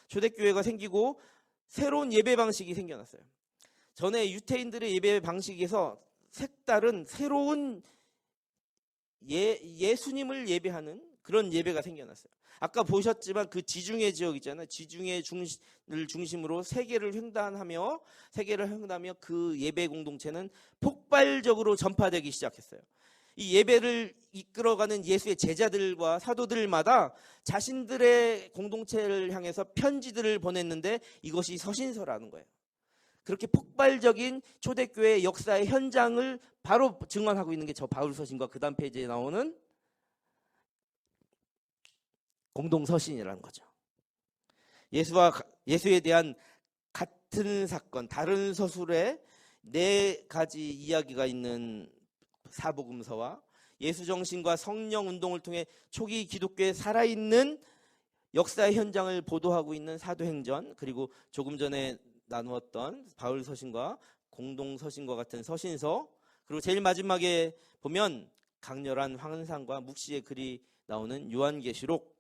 초대교회가 생기고 새로운 예배 방식이 생겨났어요. 전에 유태인들의 예배 방식에서 색다른 새로운 예수님을 예배하는 그런 예배가 생겨났어요. 아까 보셨지만 그 지중해 지역 있잖아요. 지중해를 중심으로 세계를 횡단하며 그 예배 공동체는 폭발적으로 전파되기 시작했어요. 이 예배를 이끌어가는 예수의 제자들과 사도들마다 자신들의 공동체를 향해서 편지들을 보냈는데 이것이 서신서라는 거예요. 그렇게 폭발적인 초대교회 역사의 현장을 바로 증언하고 있는 게 저 바울 서신과 그 다음 페이지에 나오는 공동서신이라는 거죠. 예수에 대한 같은 사건, 다른 서술에 4가지 이야기가 있는 사복음서와 예수 정신과 성령 운동을 통해 초기 기독교의 살아있는 역사의 현장을 보도하고 있는 사도행전, 그리고 조금 전에 나누었던 바울 서신과 공동 서신과 같은 서신서, 그리고 제일 마지막에 보면 강렬한 환상과 묵시의 글이 나오는 요한계시록.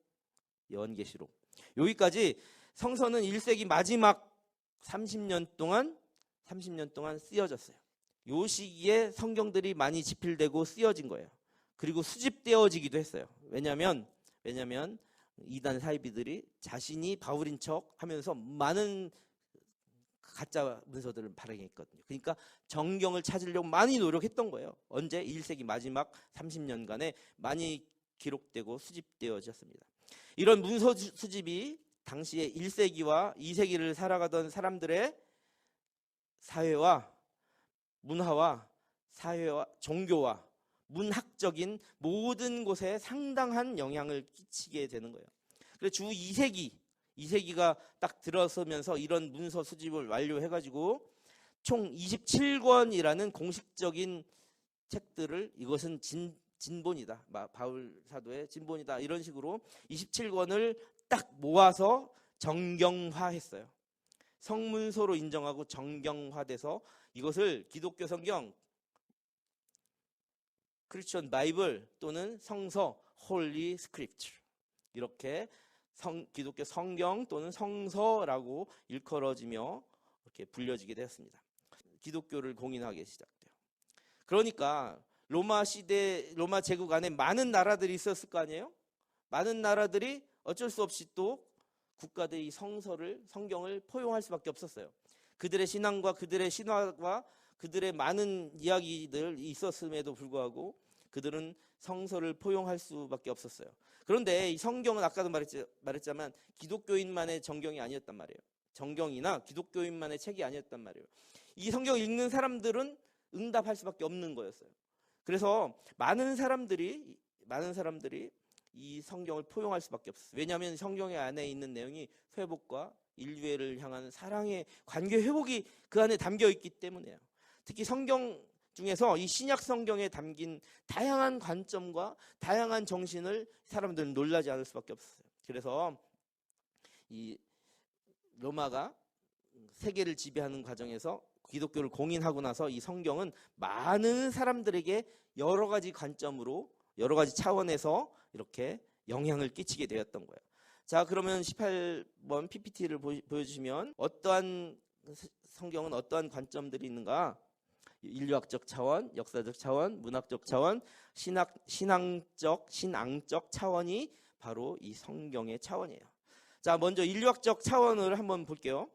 여기까지 성서는 1세기 마지막 30년 동안 쓰여졌어요. 요 시기에 성경들이 많이 집필되고 쓰여진 거예요. 그리고 수집되어지기도 했어요. 왜냐하면 이단 사이비들이 자신이 바울인 척 하면서 많은 가짜 문서들을 발행했거든요. 그러니까 정경을 찾으려고 많이 노력했던 거예요. 언제? 1세기 마지막 30년간에 많이 기록되고 수집되어졌습니다. 이런 문서 수집이 당시에 1세기와 2세기를 살아가던 사람들의 사회와 문화와 종교와 문학적인 모든 곳에 상당한 영향을 끼치게 되는 거예요. 그래서 주 2세기가 딱 들어서면서 이런 문서 수집을 완료해가지고 총 27권이라는 공식적인 책들을 이것은 진본이다. 바울 사도의 진본이다. 이런 식으로 27권을 딱 모아서 정경화했어요. 성문서로 인정하고 정경화돼서 이것을 기독교 성경, 크리스천 바이블 또는 성서, 홀리 스크립처, 이렇게 기독교 성경 또는 성서라고 일컬어지며 이렇게 불려지게 되었습니다. 기독교를 공인하기 시작돼요. 그러니까 로마 제국 안에 많은 나라들이 있었을 거 아니에요? 많은 나라들이 어쩔 수 없이 또 국가들이 성경을 포용할 수밖에 없었어요. 그들의 신앙과 그들의 신화와 그들의 많은 이야기들이 있었음에도 불구하고 그들은 성서를 포용할 수밖에 없었어요. 그런데 이 성경은 아까도 말했지만 기독교인만의 정경이 아니었단 말이에요. 정경이나 기독교인만의 책이 아니었단 말이에요. 이 성경을 읽는 사람들은 응답할 수밖에 없는 거였어요. 그래서 많은 사람들이 이 성경을 포용할 수밖에 없었어요. 왜냐하면 성경 안에 있는 내용이 회복과 인류애를 향한 사랑의 관계 회복이 그 안에 담겨 있기 때문이에요. 특히 성경 중에서 이 신약 성경에 담긴 다양한 관점과 다양한 정신을 사람들은 놀라지 않을 수밖에 없었어요. 그래서 이 로마가 세계를 지배하는 과정에서 기독교를 공인하고 나서 이 성경은 많은 사람들에게 여러 가지 관점으로 여러 가지 차원에서 이렇게 영향을 끼치게 되었던 거예요. 자, 그러면 18번 PPT를 보여주시면 성경은 어떠한 관점들이 있는가? 인류학적 차원, 역사적 차원, 문학적 차원, 신앙적 차원이 바로 이 성경의 차원이에요. 자, 먼저 인류학적 차원을 한번 볼게요.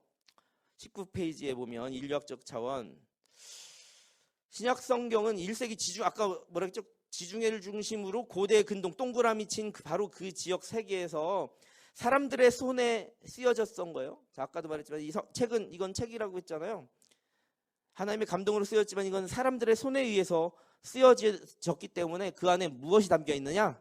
19페이지에 보면 인류학적 차원. 신약 성경은 1세기 아까 뭐라 했죠? 지중해를 중심으로 고대 근동 동그라미 친 바로 그 지역 세계에서 사람들의 손에 쓰여졌던 거예요. 자, 아까도 말했지만 이건 책이라고 했잖아요. 하나님의 감동으로 쓰였지만 이건 사람들의 손에 의해서 쓰여졌기 때문에 그 안에 무엇이 담겨 있느냐?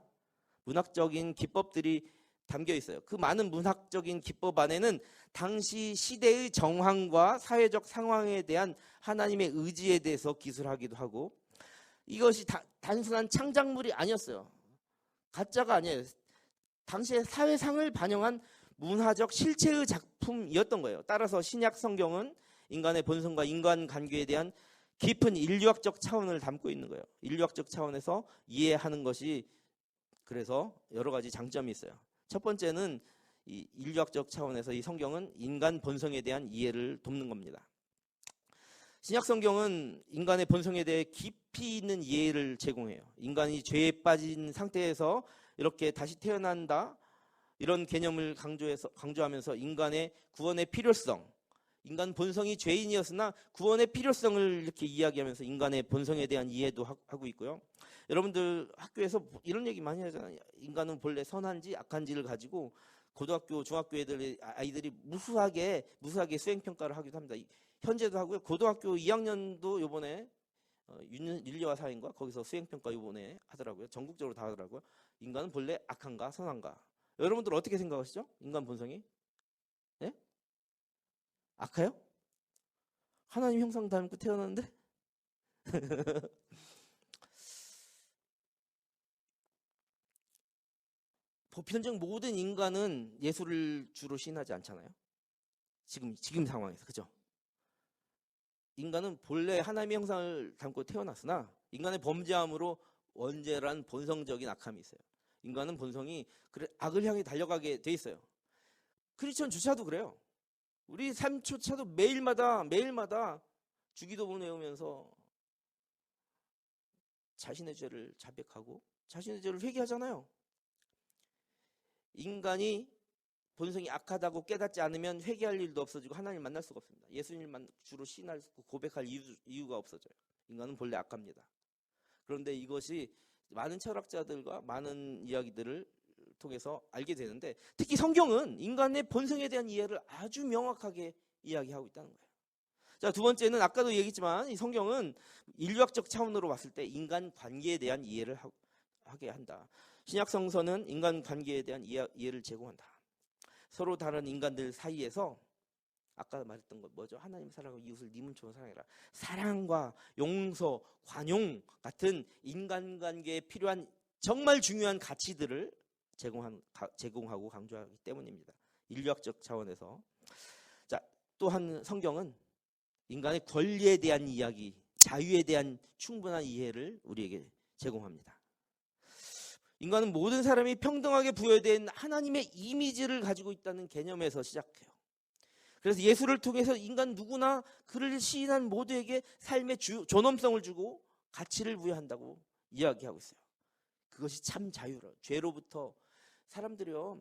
문학적인 기법들이 담겨 있어요. 그 많은 문학적인 기법 안에는 당시 시대의 정황과 사회적 상황에 대한 하나님의 의지에 대해서 기술하기도 하고, 이것이 단순한 창작물이 아니었어요. 가짜가 아니에요. 당시의 사회상을 반영한 문화적 실체의 작품이었던 거예요. 따라서 신약 성경은 인간의 본성과 인간관계에 대한 깊은 인류학적 차원을 담고 있는 거예요. 인류학적 차원에서 이해하는 것이 그래서 여러 가지 장점이 있어요. 첫 번째는 이 인류학적 차원에서 이 성경은 인간 본성에 대한 이해를 돕는 겁니다. 신약 성경은 인간의 본성에 대해 깊이 있는 이해를 제공해요. 인간이 죄에 빠진 상태에서 이렇게 다시 태어난다, 이런 개념을 강조하면서 인간의 구원의 필요성, 인간 본성이 죄인이었으나 구원의 필요성을 이렇게 이야기하면서 인간의 본성에 대한 이해도 하고 있고요. 여러분들 학교에서 이런 얘기 많이 하잖아요. 인간은 본래 선한지 악한지를 가지고 고등학교, 중학교 아이들이 무수하게 수행평가를 하기도 합니다. 현재도 하고요. 고등학교 2학년도 요번에 윤리와 사회인가 거기서 수행평가 요번에 하더라고요. 전국적으로 다 하더라고요. 인간은 본래 악한가 선한가. 여러분들 어떻게 생각하시죠? 인간 본성이? 네? 악해요? 하나님 형상 닮고 태어났는데? 보편적 모든 인간은 예수를 주로 신하지 않잖아요. 지금 상황에서, 그죠? 인간은 본래 하나님의 형상을 담고 태어났으나 인간의 범죄함으로 원죄란 본성적인 악함이 있어요. 인간은 본성이 악을 향해 달려가게 돼 있어요. 크리스천주차도 그래요. 우리 삶조차도 매일마다 주기도문 외우면서 자신의 죄를 자백하고 자신의 죄를 회개하잖아요. 인간이 본성이 악하다고 깨닫지 않으면 회개할 일도 없어지고 하나님 만날 수가 없습니다. 예수님만 주로 신할 고백할 이유가 없어져요. 인간은 본래 악합니다. 그런데 이것이 많은 철학자들과 많은 이야기들을 통해서 알게 되는데, 특히 성경은 인간의 본성에 대한 이해를 아주 명확하게 이야기하고 있다는 거예요. 자, 두 번째는 아까도 얘기했지만 이 성경은 인류학적 차원으로 봤을 때 인간 관계에 대한 이해를 하게 한다. 신약 성서는 인간 관계에 대한 이해를 제공한다. 서로 다른 인간들 사이에서 아까 말했던 것 뭐죠? 하나님 사랑하고 이웃을 네 몸처럼 사랑해라. 사랑과 용서, 관용 같은 인간관계에 필요한 정말 중요한 가치들을 제공하고 강조하기 때문입니다. 인류학적 차원에서. 자, 또한 성경은 인간의 권리에 대한 이야기, 자유에 대한 충분한 이해를 우리에게 제공합니다. 인간은 모든 사람이 평등하게 부여된 하나님의 이미지를 가지고 있다는 개념에서 시작해요. 그래서 예수를 통해서 인간 누구나 그를 시인한 모두에게 삶의 존엄성을 주고 가치를 부여한다고 이야기하고 있어요. 그것이 참 자유로, 죄로부터 사람들이요,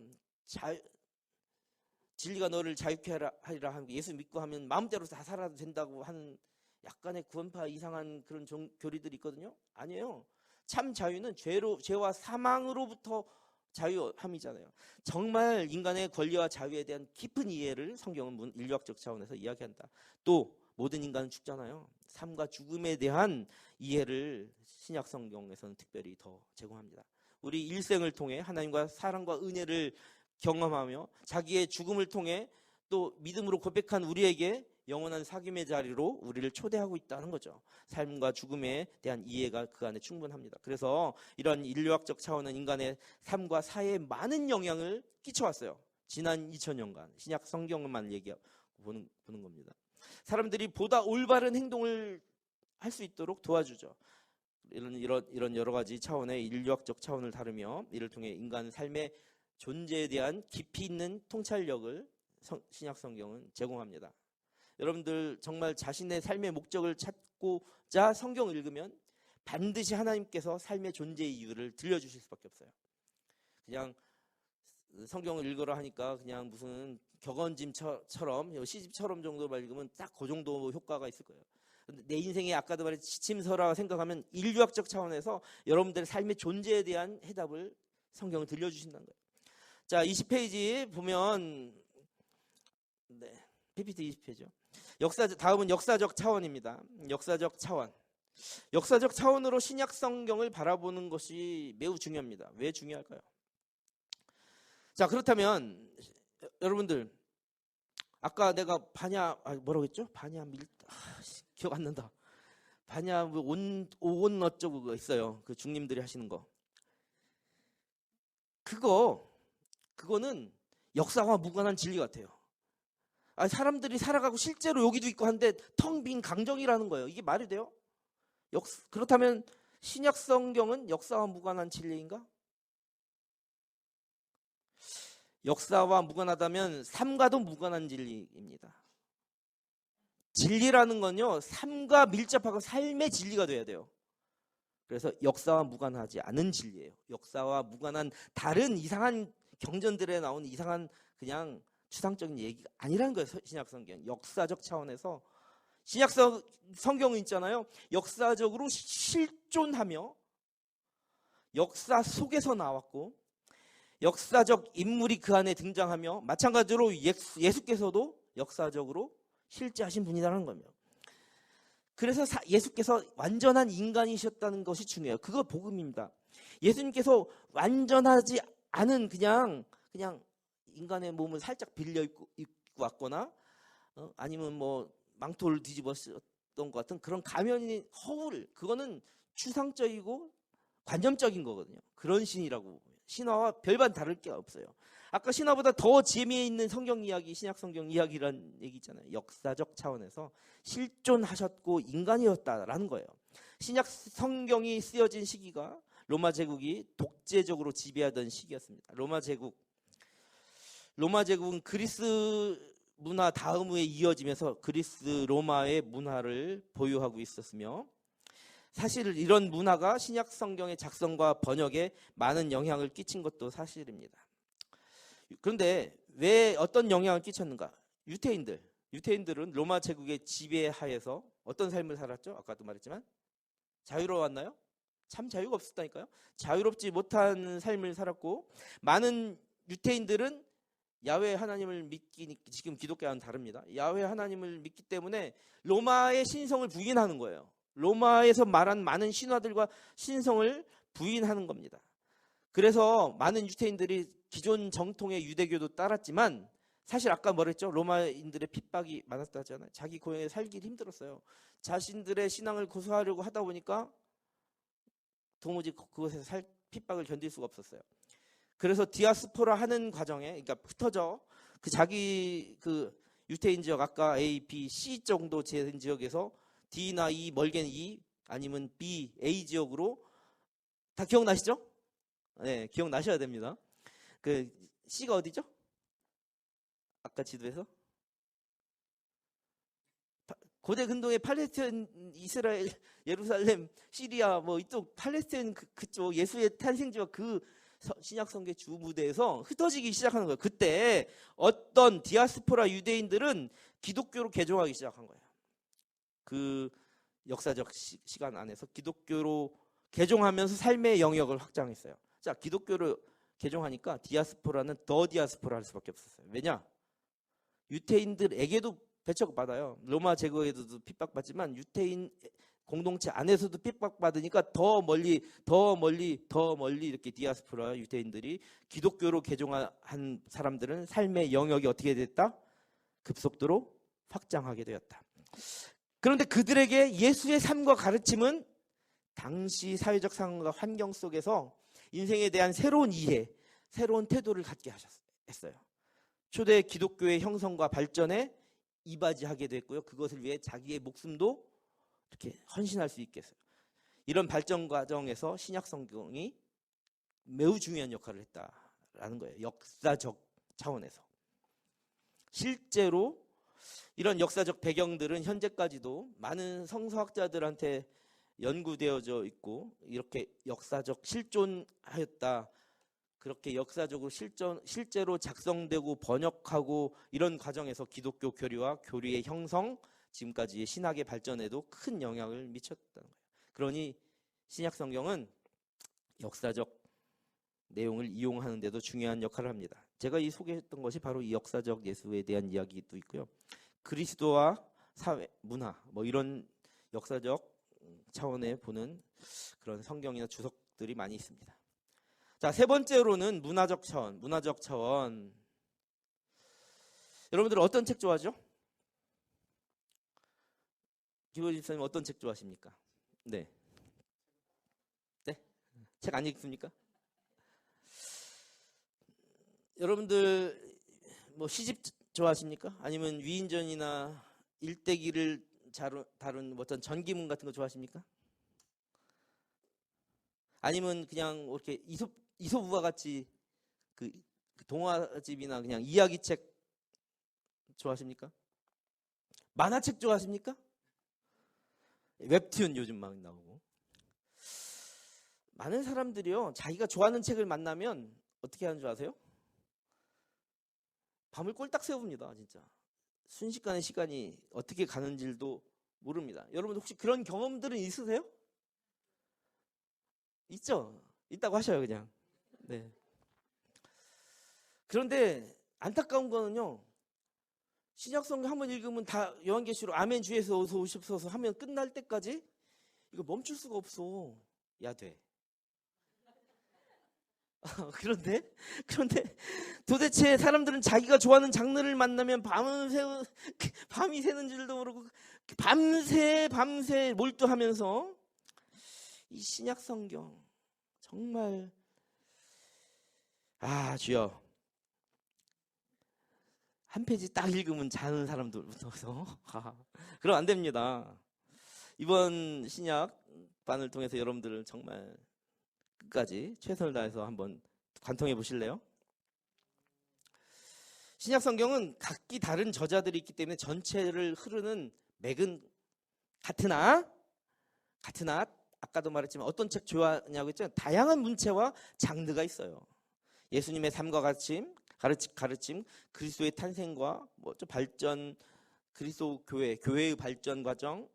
진리가 너를 자유케 하리라 하는 예수 믿고 하면 마음대로 다 살아도 된다고 하는 약간의 구원파 이상한 그런 교리들이 있거든요. 아니에요. 참 자유는 죄와 사망으로부터 자유함이잖아요. 정말 인간의 권리와 자유에 대한 깊은 이해를 성경은 인류학적 차원에서 이야기한다. 또 모든 인간은 죽잖아요. 삶과 죽음에 대한 이해를 신약 성경에서는 특별히 더 제공합니다. 우리 일생을 통해 하나님과 사랑과 은혜를 경험하며 자기의 죽음을 통해 또 믿음으로 고백한 우리에게 영원한 사귐의 자리로 우리를 초대하고 있다는 거죠. 삶과 죽음에 대한 이해가 그 안에 충분합니다. 그래서 이런 인류학적 차원은 인간의 삶과 사회에 많은 영향을 끼쳐왔어요. 지난 2000년간 신약 성경만 얘기하고 보는 겁니다. 사람들이 보다 올바른 행동을 할 수 있도록 도와주죠. 이런 여러 가지 차원의 인류학적 차원을 다루며 이를 통해 인간 삶의 존재에 대한 깊이 있는 통찰력을 신약 성경은 제공합니다. 여러분들 정말 자신의 삶의 목적을 찾고자 성경을 읽으면 반드시 하나님께서 삶의 존재 이유를 들려주실 수밖에 없어요. 그냥 성경을 읽으라 하니까 그냥 무슨 격언짐처럼 시집처럼 정도만 읽으면 딱 그 정도 효과가 있을 거예요. 내 인생에 아까도 말했듯이 지침서라 생각하면 인류학적 차원에서 여러분들의 삶의 존재에 대한 해답을 성경을 들려주신다는 거예요. 자, 20페이지 보면 PPT 20페이지요. 다음은 역사적 차원입니다. 역사적 차원. 역사적 차원으로 신약 성경을 바라보는 것이 매우 중요합니다. 왜 중요할까요? 자, 그렇다면 여러분들, 아까 내가 뭐라고 했죠? 기억 안 난다. 오온 어쩌고 있어요. 그 중님들이 하시는 거. 그거는 역사와 무관한 진리 같아요. 사람들이 살아가고 실제로 여기도 있고 한데 텅 빈 강정이라는 거예요. 이게 말이 돼요? 그렇다면 신약 성경은 역사와 무관한 진리인가? 역사와 무관하다면 삶과도 무관한 진리입니다. 진리라는 건요, 삶과 밀접하고 삶의 진리가 돼야 돼요. 그래서 역사와 무관하지 않은 진리예요. 역사와 무관한 다른 이상한 경전들에 나오는 이상한 그냥 추상적인 얘기가 아니라는 거예요. 신약 성경. 역사적 차원에서 신약 성경은 있잖아요. 역사적으로 실존하며 역사 속에서 나왔고 역사적 인물이 그 안에 등장하며 마찬가지로 예수께서도 역사적으로 실제하신 분이라는 겁니다. 그래서 예수께서 완전한 인간이셨다는 것이 중요해요. 그거 복음입니다. 예수님께서 완전하지 않은 그냥 인간의 몸을 살짝 빌려 입고 왔거나 아니면 뭐 망토를 뒤집었던 것 같은 그런 가면이 그거는 추상적이고 관념적인 거거든요. 그런 신이라고. 신화와 별반 다를 게 없어요. 아까 신화보다 더 재미있는 성경 이야기, 신약 성경 이야기라는 얘기 있잖아요. 역사적 차원에서 실존하셨고 인간이었다라는 거예요. 신약 성경이 쓰여진 시기가 로마 제국이 독재적으로 지배하던 시기였습니다. 로마 제국은 그리스 문화 다음에 이어지면서 그리스 로마의 문화를 보유하고 있었으며 사실 이런 문화가 신약 성경의 작성과 번역에 많은 영향을 끼친 것도 사실입니다. 그런데 왜 어떤 영향을 끼쳤는가? 유태인들은 로마 제국의 지배하에서 어떤 삶을 살았죠? 아까도 말했지만 자유로웠나요? 참 자유가 없었다니까요. 자유롭지 못한 삶을 살았고 많은 유태인들은 야훼 하나님을 지금 기독교와는 다릅니다. 야훼 하나님을 믿기 때문에 로마의 신성을 부인하는 거예요. 로마에서 말한 많은 신화들과 신성을 부인하는 겁니다. 그래서 많은 유태인들이 기존 정통의 유대교도 따랐지만 사실 아까 뭐랬죠? 로마인들의 핍박이 많았다 하잖아요. 자기 고향에 살기 힘들었어요. 자신들의 신앙을 고수하려고 하다 보니까 도무지 그곳에서 핍박을 견딜 수가 없었어요. 그래서 디아스포라 하는 과정에, 그러니까 흩어져 자기 유태인 지역 아까 A, B, C 정도 된 지역에서 D나 E, 멀게는 E 아니면 B, A 지역으로 다 기억나시죠? 네, 기억나셔야 됩니다. C가 어디죠? 아까 지도에서 고대 근동의 팔레스타인, 이스라엘, 예루살렘, 시리아 뭐 이쪽 팔레스타인 그쪽 예수의 탄생지와 신약 성경 주 무대에서 흩어지기 시작하는 거예요. 그때 어떤 디아스포라 유대인들은 기독교로 개종하기 시작한 거예요. 그 역사적 시간 안에서 기독교로 개종하면서 삶의 영역을 확장했어요. 자, 기독교로 개종하니까 디아스포라는 더 디아스포라 할 수밖에 없었어요. 왜냐? 유태인들에게도 배척받아요. 로마 제국에도 핍박받지만 유태인 공동체 안에서도 핍박받으니까 더 멀리 이렇게 디아스포라 유태인들이 기독교로 개종한 사람들은 삶의 영역이 어떻게 됐다? 급속도로 확장하게 되었다. 그런데 그들에게 예수의 삶과 가르침은 당시 사회적 상황과 환경 속에서 인생에 대한 새로운 이해, 새로운 태도를 갖게 했어요. 초대 기독교의 형성과 발전에 이바지하게 됐고요. 그것을 위해 자기의 목숨도 이렇게 헌신할 수 있게 했어요. 이런 발전 과정에서 신약 성경이 매우 중요한 역할을 했다라는 거예요. 역사적 차원에서. 실제로 이런 역사적 배경들은 현재까지도 많은 성서학자들한테 연구되어져 있고 이렇게 역사적 실존하였다. 그렇게 역사적으로 실제로 작성되고 번역하고 이런 과정에서 기독교 교리와 교리의 형성, 지금까지의 신학의 발전에도 큰 영향을 미쳤다는 거예요. 그러니 신약 성경은 역사적 내용을 이용하는 데도 중요한 역할을 합니다. 제가 소개했던 것이 바로 이 역사적 예수에 대한 이야기도 있고요. 그리스도와 사회, 문화 뭐 이런 역사적 차원에 보는 그런 성경이나 주석들이 많이 있습니다. 자, 세 번째로는 문화적 차원. 문화적 차원. 여러분들 어떤 책 좋아하죠? 김호진 집사님 어떤 책 좋아하십니까? 네. 네? 책 안 읽습니까? 여러분들 뭐 시집 좋아하십니까? 아니면 위인전이나 일대기를 다룬 어떤 전기문 같은 거 좋아하십니까? 아니면 그냥 이렇게 이솝우화 같이 그 동화집이나 그냥 이야기책 좋아하십니까? 만화책 좋아하십니까? 웹툰 요즘 막 나오고. 많은 사람들이요, 자기가 좋아하는 책을 만나면 어떻게 하는 줄 아세요? 밤을 꼴딱 새웁니다, 진짜. 순식간에 시간이 어떻게 가는지도 모릅니다. 여러분 혹시 그런 경험들은 있으세요? 있죠? 있다고 하셔요, 그냥. 네. 그런데 안타까운 거는요, 신약성경 한번 읽으면 다 요한계시록 아멘 주에서 어서 오십소서 하면 끝날 때까지 이거 멈출 수가 없어. 야, 돼. 그런데 도대체 사람들은 자기가 좋아하는 장르를 만나면 밤이 새는 줄도 모르고 밤새 몰두하면서 이 신약 성경 정말 주여, 한 페이지 딱 읽으면 자는 사람들부터 그럼 안 됩니다. 이번 신약반을 통해서 여러분들을 정말 끝까지 최선을 다해서 한번 관통해 보실래요? 신약 성경은 각기 다른 저자들이 있기 때문에 전체를 흐르는 맥은 같으나 아까도 말했지만 어떤 책 좋아하냐고 했잖아요. 다양한 문체와 장르가 있어요. 예수님의 삶과 가르침, 그리스도의 탄생과 발전, 그리스도 교회의 발전 과정,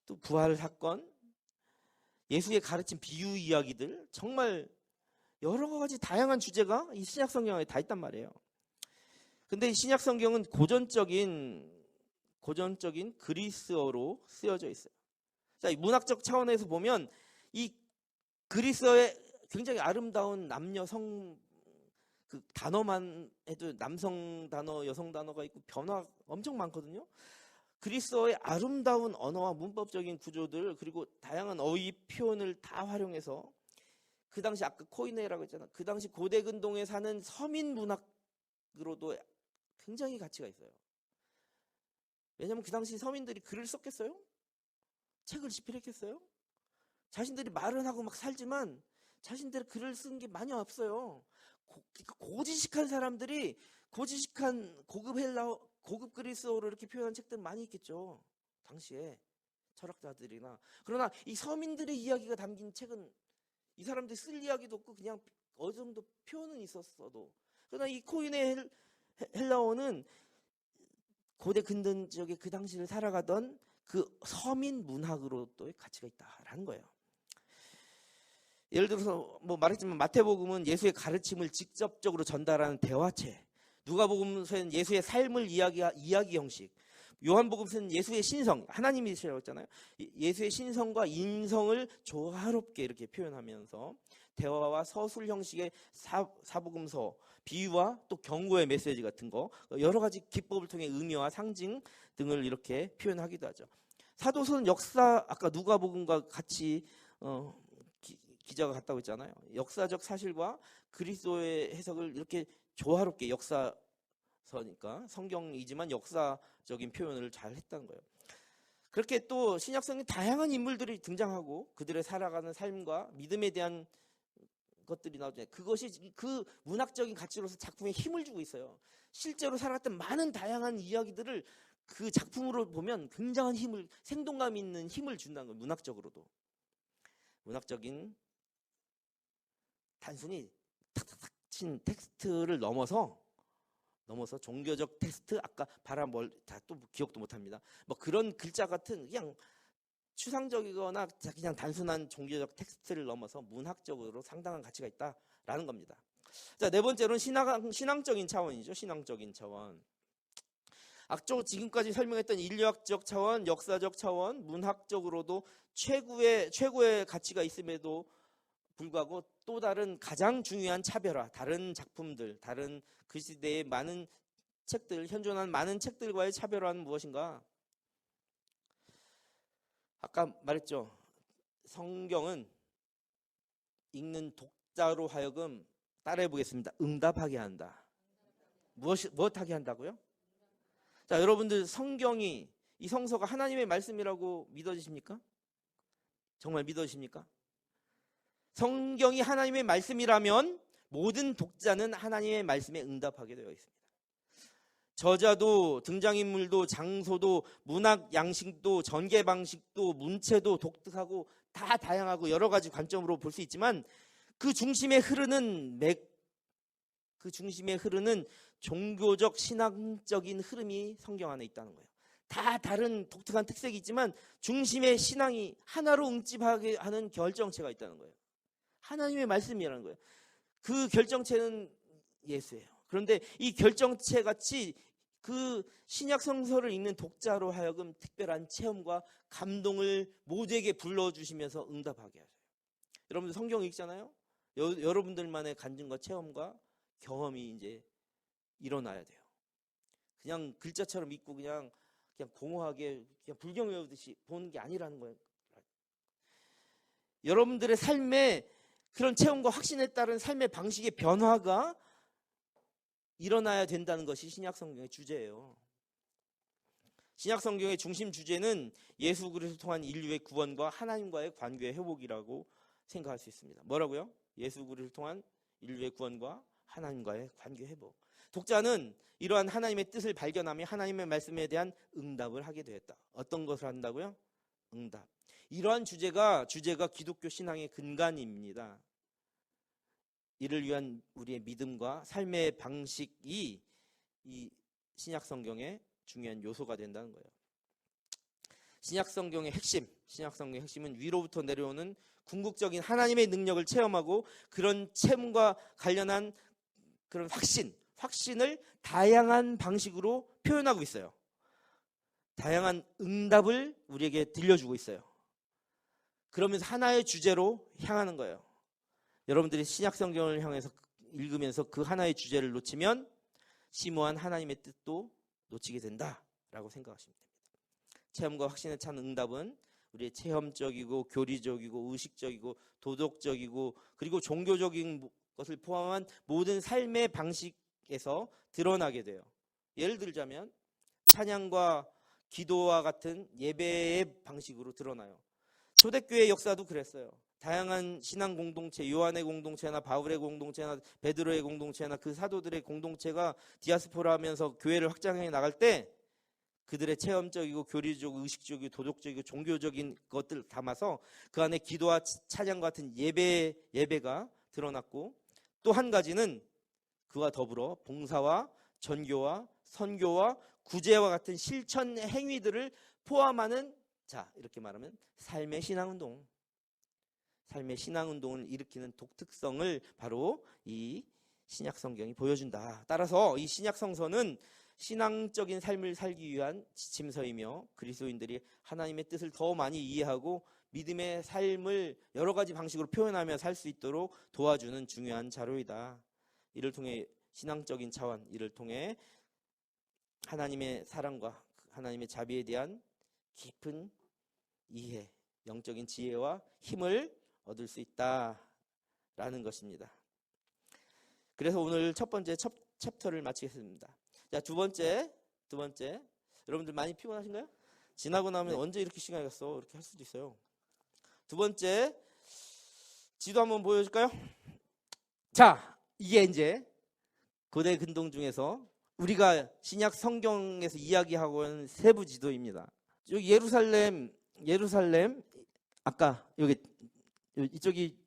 또 부활 사건, 예수의 가르침 비유 이야기들, 정말 여러 가지 다양한 주제가 이 신약 성경에 다 있단 말이에요. 근데 이 신약 성경은 고전적인 그리스어로 쓰여져 있어요. 자, 이 문학적 차원에서 보면 이 그리스어의 굉장히 아름다운 남녀 그 단어만 해도 남성 단어, 여성 단어가 있고 변화 엄청 많거든요. 그리스어의 아름다운 언어와 문법적인 구조들, 그리고 다양한 어휘 표현을 다 활용해서 그 당시 아까 코이네라고 했잖아. 그 당시 고대 근동에 사는 서민 문학으로도 굉장히 가치가 있어요. 왜냐하면 그 당시 서민들이 글을 썼겠어요? 책을 집필했겠어요? 자신들이 말은 하고 막 살지만 자신들의 글을 쓴 게 많이 없어요. 고지식한 사람들이 고지식한 고급 그리스어로 이렇게 표현한 책들 많이 있겠죠. 당시에 철학자들이나. 그러나 이 서민들의 이야기가 담긴 책은 이 사람들이 쓸 이야기도 없고 그냥 어느 정도 표현은 있었어도. 그러나 이 코인의 헬라어는 고대 근동 지역의 그 당시를 살아가던 그 서민 문학으로도 가치가 있다라는 거예요. 예를 들어서 말했지만 마태복음은 예수의 가르침을 직접적으로 전달하는 대화체, 누가복음서는 예수의 삶을 이야기 형식, 요한복음서는 예수의 신성, 하나님이시라고 했잖아요. 예수의 신성과 인성을 조화롭게 이렇게 표현하면서 대화와 서술 형식의 사복음서, 비유와 또 경고의 메시지 같은 거, 여러 가지 기법을 통해 의미와 상징 등을 이렇게 표현하기도 하죠. 사도서는 역사, 아까 누가복음과 같이 기자가 같다고 했잖아요. 역사적 사실과 그리스도의 해석을 이렇게 조화롭게, 역사서니까 성경이지만 역사적인 표현을 잘 했다는 거예요. 그렇게 또 신약성에 다양한 인물들이 등장하고 그들의 살아가는 삶과 믿음에 대한 것들이 나오잖아요. 그것이 그 문학적인 가치로서 작품에 힘을 주고 있어요. 실제로 살아갔던 많은 다양한 이야기들을 그 작품으로 보면 굉장한 힘을, 생동감 있는 힘을 준다는 거예요. 문학적으로도. 문학적인 단순히 탁탁탁 친 텍스트를 넘어서 종교적 텍스트, 아까 또 기억도 못합니다. 그런 글자 같은 그냥 추상적이거나 그냥 단순한 종교적 텍스트를 넘어서 문학적으로 상당한 가치가 있다라는 겁니다. 자, 네 번째로는 신앙적인 차원이죠. 신앙적인 차원. 지금까지 설명했던 인류학적 차원, 역사적 차원, 문학적으로도 최고의 가치가 있음에도 불구하고 또 다른 가장 중요한 차별화, 다른 작품들, 다른 그 시대의 많은 책들, 현존한 많은 책들과의 차별화는 무엇인가? 아까 말했죠. 성경은 읽는 독자로 하여금 따라해 보겠습니다. 응답하게 한다. 무엇하게 한다고요? 자, 여러분들 성경이, 이 성서가 하나님의 말씀이라고 믿어지십니까? 정말 믿어지십니까? 성경이 하나님의 말씀이라면 모든 독자는 하나님의 말씀에 응답하게 되어 있습니다. 저자도 등장인물도 장소도 문학 양식도 전개 방식도 문체도 독특하고 다 다양하고 여러 가지 관점으로 볼 수 있지만 그 중심에 흐르는 종교적 신앙적인 흐름이 성경 안에 있다는 거예요. 다 다른 독특한 특색이 있지만 중심의 신앙이 하나로 응집하게 하는 결정체가 있다는 거예요. 하나님의 말씀이라는 거예요. 그 결정체는 예수예요. 그런데 이 결정체 같이 그 신약 성서를 읽는 독자로 하여금 특별한 체험과 감동을 모두에게 불러주시면서 응답하게 하셔요. 여러분들 성경 읽잖아요. 여러분들만의 간증과 체험과 경험이 이제 일어나야 돼요. 그냥 글자처럼 읽고 그냥 공허하게 그냥 불경 외우듯이 보는 게 아니라는 거예요. 여러분들의 삶에 그런 체험과 확신에 따른 삶의 방식의 변화가 일어나야 된다는 것이 신약 성경의 주제예요. 신약 성경의 중심 주제는 예수 그리스도를 통한 인류의 구원과 하나님과의 관계의 회복이라고 생각할 수 있습니다. 뭐라고요? 예수 그리스도를 통한 인류의 구원과 하나님과의 관계 회복. 독자는 이러한 하나님의 뜻을 발견하며 하나님의 말씀에 대한 응답을 하게 되었다. 어떤 것을 한다고요? 응답. 이러한 주제가 기독교 신앙의 근간입니다. 이를 위한 우리의 믿음과 삶의 방식이 이 신약 성경의 중요한 요소가 된다는 거예요. 신약 성경의 핵심은 위로부터 내려오는 궁극적인 하나님의 능력을 체험하고 그런 체험과 관련한 그런 확신을 다양한 방식으로 표현하고 있어요. 다양한 응답을 우리에게 들려주고 있어요. 그러면서 하나의 주제로 향하는 거예요. 여러분들이 신약 성경을 향해서 읽으면서 그 하나의 주제를 놓치면 심오한 하나님의 뜻도 놓치게 된다라고 생각하시면 됩니다. 체험과 확신에 찬 응답은 우리의 체험적이고 교리적이고 의식적이고 도덕적이고 그리고 종교적인 것을 포함한 모든 삶의 방식에서 드러나게 돼요. 예를 들자면 찬양과 기도와 같은 예배의 방식으로 드러나요. 초대교회 역사도 그랬어요. 다양한 신앙 공동체, 요한의 공동체나 바울의 공동체나 베드로의 공동체나 그 사도들의 공동체가 디아스포라하면서 교회를 확장해 나갈 때 그들의 체험적이고 교리적이고 의식적이고 도덕적이고 종교적인 것들을 담아서 그 안에 기도와 찬양 같은 예배가 드러났고 또 한 가지는 그와 더불어 봉사와 전교와 선교와 구제와 같은 실천 행위들을 포함하는 이렇게 말하면 삶의 신앙운동을 일으키는 독특성을 바로 이 신약 성경이 보여준다. 따라서 이 신약 성서는 신앙적인 삶을 살기 위한 지침서이며 그리스도인들이 하나님의 뜻을 더 많이 이해하고 믿음의 삶을 여러 가지 방식으로 표현하며 살 수 있도록 도와주는 중요한 자료이다. 이를 통해 신앙적인 차원, 이를 통해 하나님의 사랑과 하나님의 자비에 대한 깊은 이해, 영적인 지혜와 힘을 얻을 수 있다라는 것입니다. 그래서 오늘 첫 번째 챕터를 마치겠습니다. 자, 두 번째. 여러분들 많이 피곤하신가요? 지나고 나면 언제 이렇게 시간이 갔어? 이렇게 할 수도 있어요. 두 번째, 지도 한번 보여줄까요? 자, 이게 이제 고대 근동 중에서 우리가 신약 성경에서 이야기하고 있는 세부 지도입니다. 여기 예루살렘 아까 여기 이쪽이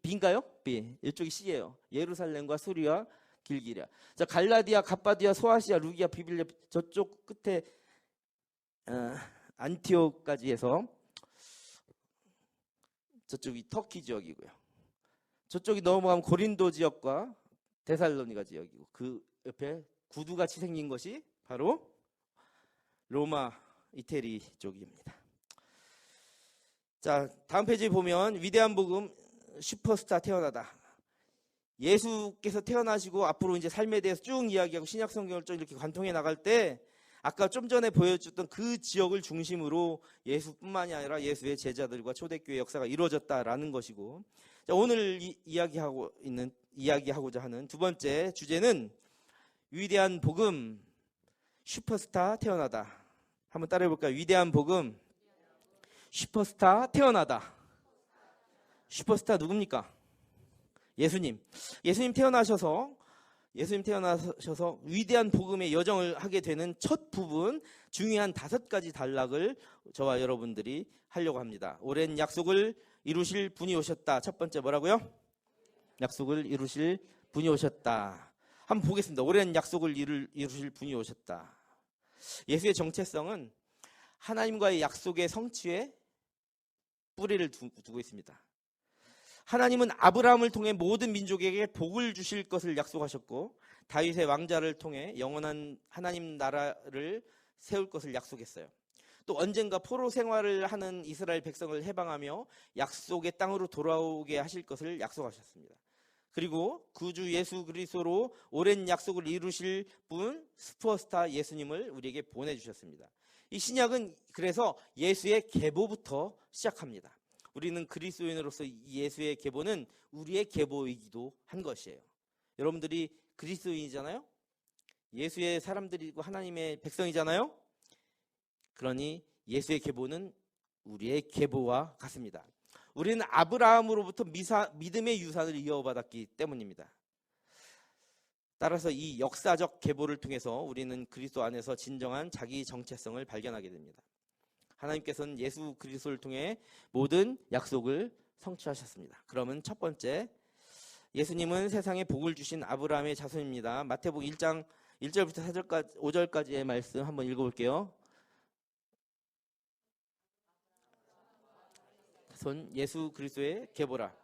B인가요? B. 이쪽이 C예요. 예루살렘과 수리와 길기랴. 자, 갈라디아, 갑바디아, 소아시아, 루기아, 비빌레 저쪽 끝에 안티오까지 해서 저쪽이 터키 지역이고요. 저쪽이 넘어가면 고린도 지역과 데살로니가 지역이고 그 옆에 구두같이 생긴 것이 바로 로마 이태리 쪽입니다. 자, 다음 페이지 보면 위대한 복음 슈퍼스타 태어나다. 예수께서 태어나시고 앞으로 이제 삶에 대해서 쭉 이야기하고 신약 성경을 쭉 이렇게 관통해 나갈 때 아까 좀 전에 보여줬던 그 지역을 중심으로 예수뿐만이 아니라 예수의 제자들과 초대교회 역사가 이루어졌다라는 것이고, 자, 오늘 이야기하고자 하는 두 번째 주제는 위대한 복음 슈퍼스타 태어나다. 한번 따라해 볼까요? 위대한 복음 슈퍼스타 태어나다. 슈퍼스타 누굽니까? 예수님 태어나셔서 위대한 복음의 여정을 하게 되는 첫 부분, 중요한 5가지 단락을 저와 여러분들이 하려고 합니다. 오랜 약속을 이루실 분이 오셨다. 첫 번째 뭐라고요? 약속을 이루실 분이 오셨다. 한번 보겠습니다. 오랜 약속을 이루실 분이 오셨다. 예수의 정체성은 하나님과의 약속의 성취에 뿌리를 두고 있습니다. 하나님은 아브라함을 통해 모든 민족에게 복을 주실 것을 약속하셨고, 다윗의 왕자를 통해 영원한 하나님 나라를 세울 것을 약속했어요. 또 언젠가 포로 생활을 하는 이스라엘 백성을 해방하며 약속의 땅으로 돌아오게 하실 것을 약속하셨습니다. 그리고 구주 예수 그리스도로 오랜 약속을 이루실 분 슈퍼스타 예수님을 우리에게 보내주셨습니다. 이 신약은 그래서 예수의 계보부터 시작합니다. 우리는 그리스도인으로서 예수의 계보는 우리의 계보이기도 한 것이에요. 여러분들이 그리스도인이잖아요. 예수의 사람들이고 하나님의 백성이잖아요. 그러니 예수의 계보는 우리의 계보와 같습니다. 우리는 아브라함으로부터 믿음의 유산을 이어받았기 때문입니다. 따라서 이 역사적 계보를 통해서 우리는 그리스도 안에서 진정한 자기 정체성을 발견하게 됩니다. 하나님께서는 예수 그리스도를 통해 모든 약속을 성취하셨습니다. 그러면 첫 번째, 예수님은 세상에 복을 주신 아브라함의 자손입니다. 마태복음 1장 1절부터 5절까지의 말씀 한번 읽어볼게요. 손 예수 그리스도의 계보라.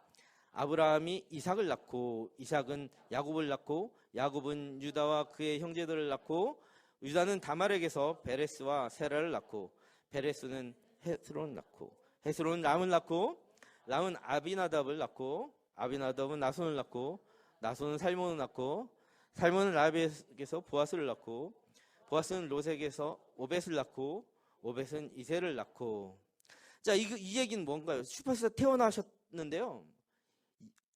아브라함이 이삭을 낳고, 이삭은 야곱을 낳고, 야곱은 유다와 그의 형제들을 낳고, 유다는 다말에게서 베레스와 세라를 낳고, 베레스는 헤스론을 낳고, 헤스론은 람을 낳고, 람은 아비나답을 낳고, 아비나답은 나손을 낳고, 나손은 살몬을 낳고, 살몬은 라합에게서 보아스를 낳고, 보아스는 롯에게서 오벳을 낳고, 오벳은 이새를 낳고. 자, 이 얘기는 뭔가요? 슈퍼스타 태어나셨는데요.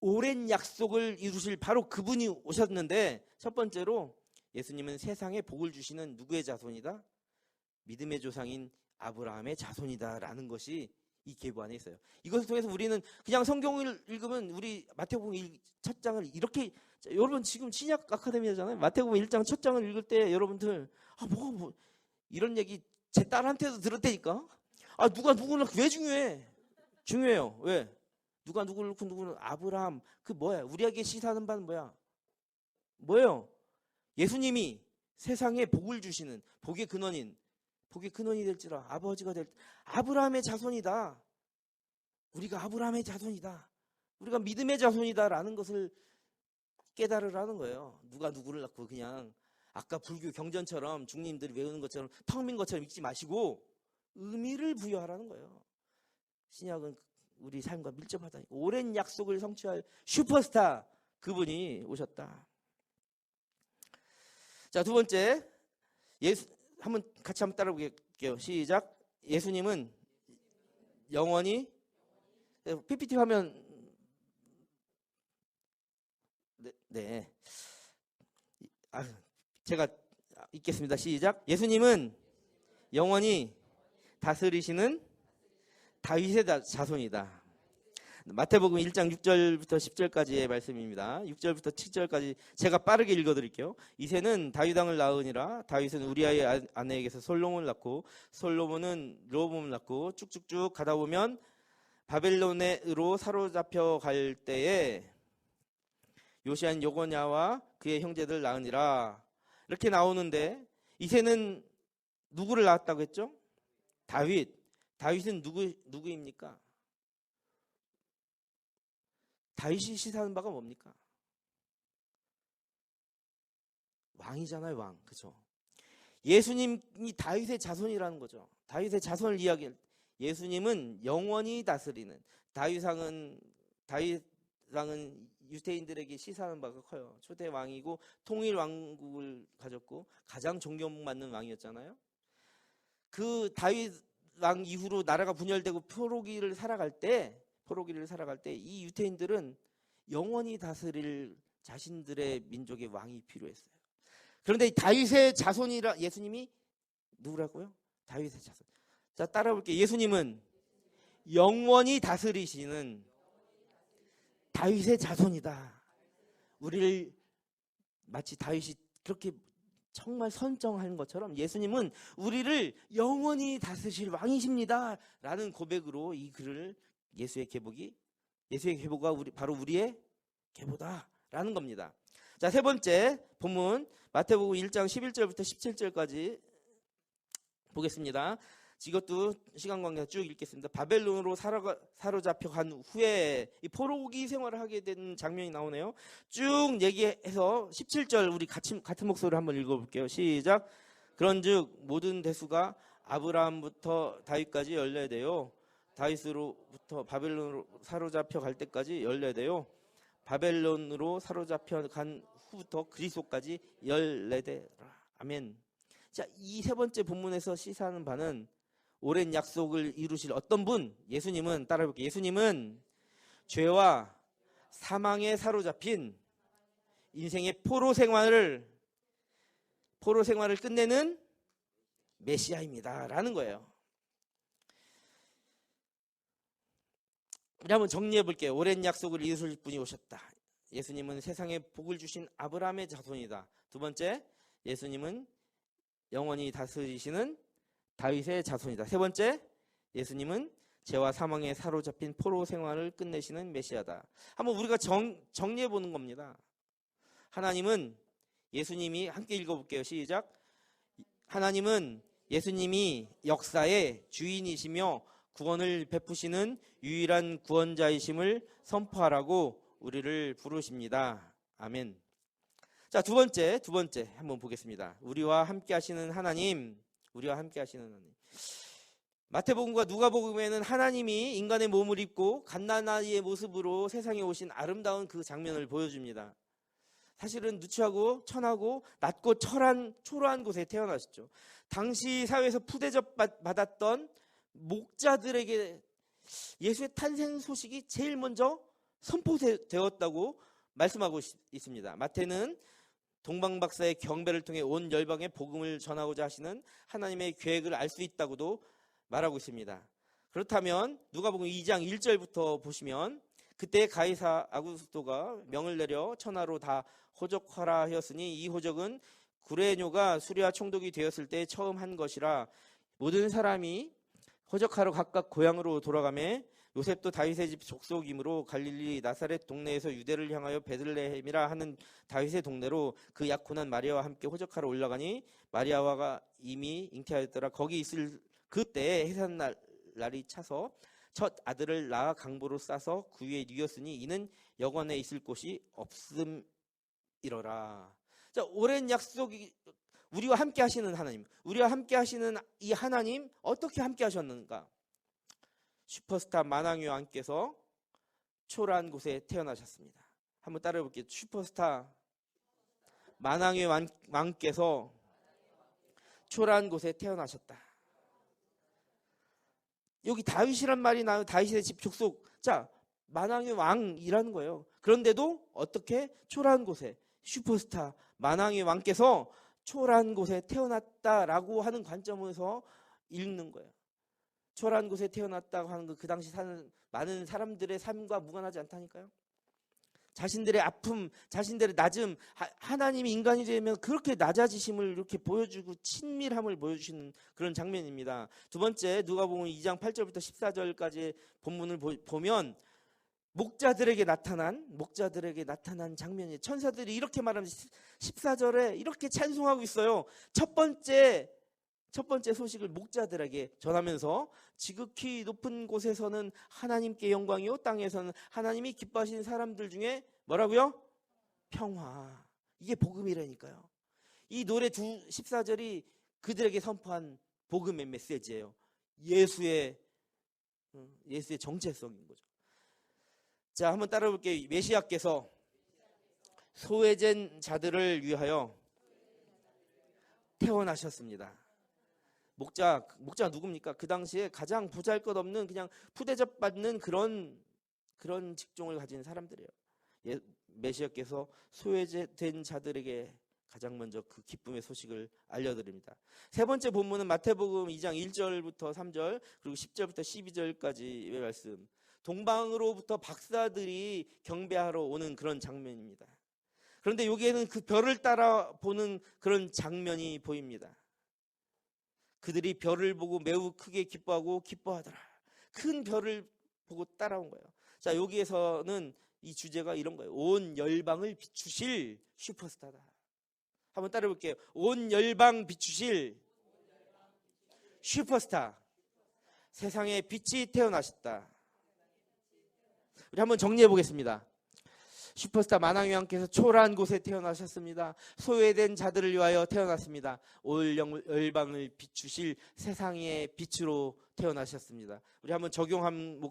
오랜 약속을 이루실 바로 그분이 오셨는데, 첫 번째로 예수님은 세상에 복을 주시는 누구의 자손이다? 믿음의 조상인 아브라함의 자손이다라는 것이 이 계보 안에 있어요. 이것을 통해서 우리는 그냥 성경을 읽으면 우리 마태복음 첫 장을 이렇게, 여러분 지금 신약 아카데미잖아요. 마태복음 1장 첫 장을 읽을 때 여러분들 뭐 이런 얘기 제 딸한테도 들었다니까. 누가 누구는 왜 중요해? 중요해요. 왜? 누가 누구를 놓고 누구는 아브라함, 그 뭐야? 우리에게 시사하는 바는 뭐예요? 예수님이 세상에 복을 주시는 복의 근원이 될지라 아버지가 될 아브라함의 자손이다. 우리가 아브라함의 자손이다. 우리가 믿음의 자손이다라는 것을 깨달으라는 거예요. 누가 누구를 낳고 그냥 아까 불교 경전처럼 중님들이 외우는 것처럼 텅 빈 것처럼 읽지 마시고 의미를 부여하라는 거예요. 신약은 우리 삶과 밀접하다. 오랜 약속을 성취할 슈퍼스타 그분이 오셨다. 자, 두 번째, 같이 한번 따라볼게요. 시작. 예수님은 영원히, PPT 화면, 네. 제가 읽겠습니다. 시작. 예수님은 영원히 다스리시는 다윗의 자손이다. 마태복음 1장 6절부터 10절까지의 말씀입니다. 6절부터 7절까지 제가 빠르게 읽어드릴게요. 이새는 다윗 왕을 낳으니라. 다윗은 우리아의 아내에게서 솔로몬을 낳고, 솔로몬은 르호보암을 낳고, 쭉쭉쭉 가다 보면 바벨론으로 사로잡혀 갈 때에 요시안 요고냐와 그의 형제들 낳으니라. 이렇게 나오는데 이새는 누구를 낳았다고 했죠? 다윗은 누구입니까? 다윗이 시사하는 바가 뭡니까? 왕이잖아요, 왕. 그죠? 예수님이 다윗의 자손이라는 거죠. 다윗의 자손을 이야기할 예수님은 영원히 다스리는 다윗왕은 유대인들에게 시사하는 바가 커요. 초대 왕이고 통일 왕국을 가졌고 가장 존경받는 왕이었잖아요. 그 다윗 왕 이후로 나라가 분열되고 포로기를 살아갈 때 이 유대인들은 영원히 다스릴 자신들의 민족의 왕이 필요했어요. 그런데 다윗의 자손이라 예수님이 누구라고요? 다윗의 자손. 자, 따라 볼게요. 예수님은 영원히 다스리시는 다윗의 자손이다. 우리를 마치 다윗이 그렇게 정말 선정한 것처럼 예수님은 우리를 영원히 다스리실 왕이십니다 라는 고백으로 이 글을 예수의 계보가 바로 우리의 계보다 라는 겁니다. 자, 세 번째 본문 마태복음 1장 11절부터 17절까지 보겠습니다. 이것도 시간 관계상 쭉 읽겠습니다. 바벨론으로 사로잡혀 간 후에 이 포로기 생활을 하게 된 장면이 나오네요. 쭉 얘기해서 17절 우리 같은 목소리로 한번 읽어볼게요. 시작. 그런즉 모든 대수가 아브라함부터 다윗까지 열례되요. 다윗으로부터 바벨론으로 사로잡혀 갈 때까지 열례되요. 바벨론으로 사로잡혀 간 후부터 그리스도까지 열례되라. 아멘. 자, 이 세 번째 본문에서 시사하는 바는 오랜 약속을 이루실 어떤 분, 예수님은 따라해볼게요. 예수님은 죄와 사망에 사로잡힌 인생의 포로 생활을 끝내는 메시아입니다 라는 거예요. 우리 한번 정리해 볼게요. 오랜 약속을 이루실 분이 오셨다. 예수님은 세상에 복을 주신 아브라함의 자손이다. 두 번째, 예수님은 영원히 다스리시는 다윗의 자손이다. 세 번째, 예수님은 죄와 사망에 사로잡힌 포로 생활을 끝내시는 메시아다. 한번 우리가 정리해 보는 겁니다. 하나님은 예수님이 함께 읽어볼게요. 시작. 하나님은 예수님이 역사의 주인이시며 구원을 베푸시는 유일한 구원자이심을 선포하라고 우리를 부르십니다. 아멘. 자, 두 번째 한번 보겠습니다. 우리와 함께 하시는 하나님. 마태복음과 누가복음에는 하나님이 인간의 몸을 입고 갓난아이의 모습으로 세상에 오신 아름다운 그 장면을 보여줍니다. 사실은 누추하고 천하고 낮고 초라한 곳에 태어나셨죠. 당시 사회에서 푸대접 받았던 목자들에게 예수의 탄생 소식이 제일 먼저 선포되었다고 말씀하고 있습니다. 마태는 동방박사의 경배를 통해 온 열방에 복음을 전하고자 하시는 하나님의 계획을 알 수 있다고도 말하고 있습니다. 그렇다면 누가복음 2장 1절부터 보시면 그때 가이사 아구스토가 명을 내려 천하로 다 호적하라 하였으니 이 호적은 구레뇨가 수리아 총독이 되었을 때 처음 한 것이라 모든 사람이 호적하러 각각 고향으로 돌아가매 요셉도 다윗의 집 족속이므로 갈릴리 나사렛 동네에서 유대를 향하여 베들레헴이라 하는 다윗의 동네로 그 약혼한 마리아와 함께 호적하러 올라가니 마리아와가 이미 잉태하였더라. 거기 있을 그때에 해산날이 차서 첫 아들을 낳아 강보로 싸서 그 위에 뉘었으니 이는 여관에 있을 곳이 없음이러라. 자, 오랜 약속이 우리와 함께 하시는 하나님, 우리와 함께 하시는 이 하나님 어떻게 함께 하셨는가? 슈퍼스타 만왕의 왕께서 초라한 곳에 태어나셨습니다. 한번 따라해 볼게요. 슈퍼스타 만왕의 왕께서 초라한 곳에 태어나셨다. 여기 다윗이란 말이 나와요. 다윗의 집 족속. 자, 만왕의 왕이라는 거예요. 그런데도 어떻게 초라한 곳에 슈퍼스타 만왕의 왕께서 초라한 곳에 태어났다라고 하는 관점에서 읽는 거예요. 초라한 곳에 태어났다고 하는 그 당시 사는 많은 사람들의 삶과 무관하지 않다니까요. 자신들의 아픔, 자신들의 낮음, 하나님이 인간이 되면 그렇게 낮아지심을 이렇게 보여주고 친밀함을 보여주시는 그런 장면입니다. 두 번째, 누가복음 2장 8절부터 14절까지 본문을 보면 목자들에게 나타난 장면이 천사들이 이렇게 말하면 14절에 이렇게 찬송하고 있어요. 첫 번째 소식을 목자들에게 전하면서 지극히 높은 곳에서는 하나님께 영광이요 땅에서는 하나님이 기뻐하시는 사람들 중에 뭐라고요? 평화. 이게 복음이라니까요. 이 노래 14절이 그들에게 선포한 복음의 메시지예요. 예수의 정체성인 거죠. 자, 한번 따라 볼게요. 메시아께서 소외된 자들을 위하여 태어나셨습니다. 목자가 누굽니까? 그 당시에 가장 보잘것없는 그냥 푸대접 받는 그런 직종을 가진 사람들이에요. 메시아께서 소외된 자들에게 가장 먼저 그 기쁨의 소식을 알려드립니다. 세 번째 본문은 마태복음 2장 1절부터 3절 그리고 10절부터 12절까지의 말씀. 동방으로부터 박사들이 경배하러 오는 그런 장면입니다. 그런데 여기에는 그 별을 따라 보는 그런 장면이 보입니다. 그들이 별을 보고 매우 크게 기뻐하더라. 큰 별을 보고 따라온 거예요. 자, 여기에서는 이 주제가 이런 거예요. 온 열방을 비추실 슈퍼스타다. 한번 따라 볼게요. 온 열방 비추실 슈퍼스타. 세상에 빛이 태어나셨다. 우리 한번 정리해 보겠습니다. 슈퍼스타 만왕의 왕께서 초라한 곳에 태어나셨습니다. 소외된 자들을 위하여 태어났습니다. 올 열방을 비추실 세상의 빛으로 태어나셨습니다. 우리 한번 적용한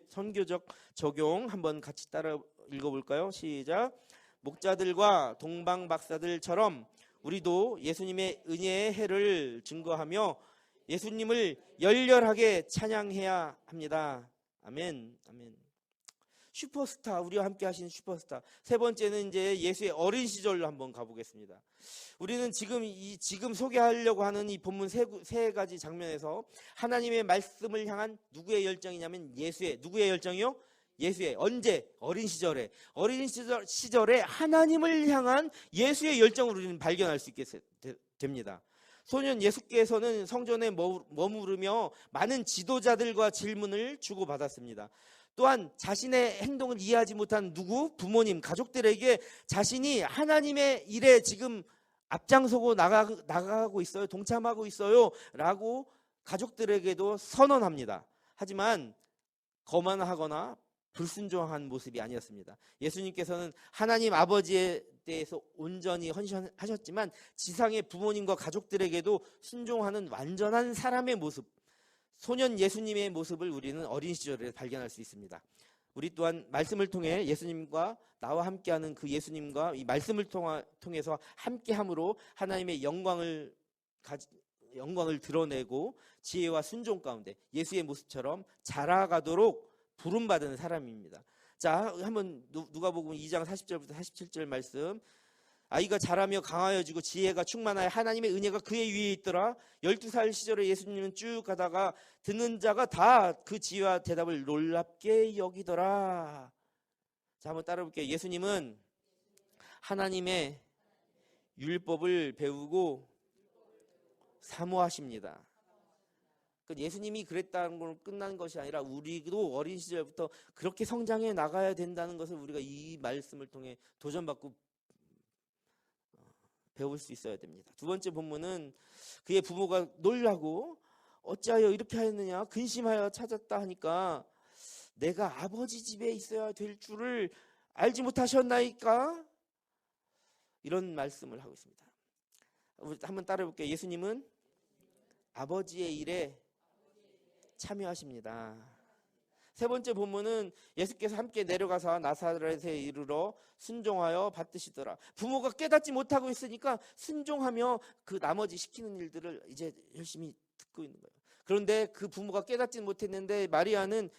선교적 적용 한번 같이 따라 읽어볼까요? 시작. 목자들과 동방 박사들처럼 우리도 예수님의 은혜의 해를 증거하며 예수님을 열렬하게 찬양해야 합니다. 아멘. 아멘. 슈퍼스타, 우리와 함께 하신 슈퍼스타. 세 번째는 이제 예수의 어린 시절로 한번 가보겠습니다. 우리는 지금 소개하려고 하는 이 본문 세 가지 장면에서 하나님의 말씀을 향한 누구의 열정이냐면 누구의 열정이요? 예수의. 언제? 어린 시절에 하나님을 향한 예수의 열정을 우리는 발견할 수 있게 됩니다. 소년 예수께서는 성전에 머무르며 많은 지도자들과 질문을 주고받았습니다. 또한 자신의 행동을 이해하지 못한 부모님, 가족들에게 자신이 하나님의 일에 지금 앞장서고 나가고 있어요. 동참하고 있어요. 라고 가족들에게도 선언합니다. 하지만 거만하거나 불순종한 모습이 아니었습니다. 예수님께서는 하나님 아버지에 대해서 온전히 헌신하셨지만 지상의 부모님과 가족들에게도 순종하는 완전한 사람의 모습, 소년 예수님의 모습을 우리는 어린 시절에 발견할 수 있습니다. 우리 또한 말씀을 통해 예수님과 나와 함께하는 그 예수님과 이 말씀을 통해서 함께함으로 하나님의 영광을 드러내고 지혜와 순종 가운데 예수의 모습처럼 자라가도록 부름받은 사람입니다. 자, 한번 누가복음 2장 40절부터 47절 말씀. 아이가 자라며 강하여지고 지혜가 충만하여 하나님의 은혜가 그의 위에 있더라. 12살 시절에 예수님은 쭉 가다가 듣는 자가 다 그 지혜와 대답을 놀랍게 여기더라. 자, 한번 따라 볼게요. 예수님은 하나님의 율법을 배우고 사모하십니다. 예수님이 그랬다는 걸 끝난 것이 아니라 우리도 어린 시절부터 그렇게 성장해 나가야 된다는 것을 우리가 이 말씀을 통해 도전받고 배울 수 있어야 됩니다. 두 번째 본문은 그의 부모가 놀라고 어찌하여 이렇게 하였느냐 근심하여 찾았다 하니까 내가 아버지 집에 있어야 될 줄을 알지 못하셨나이까? 이런 말씀을 하고 있습니다. 한번 따라해 볼게요. 예수님은 아버지의 일에 참여하십니다. 세 번째 본문은 예수께서 함께 내려가서 나사렛에 이르러 순종하여 받드시더라. 부모가 깨닫지 못하고 있으니까 순종하며 그 나머지 시키는 일들을 이제 열심히 듣고 있는 거예요. 그런데 그 부모가 깨닫지 못했는데 마리아는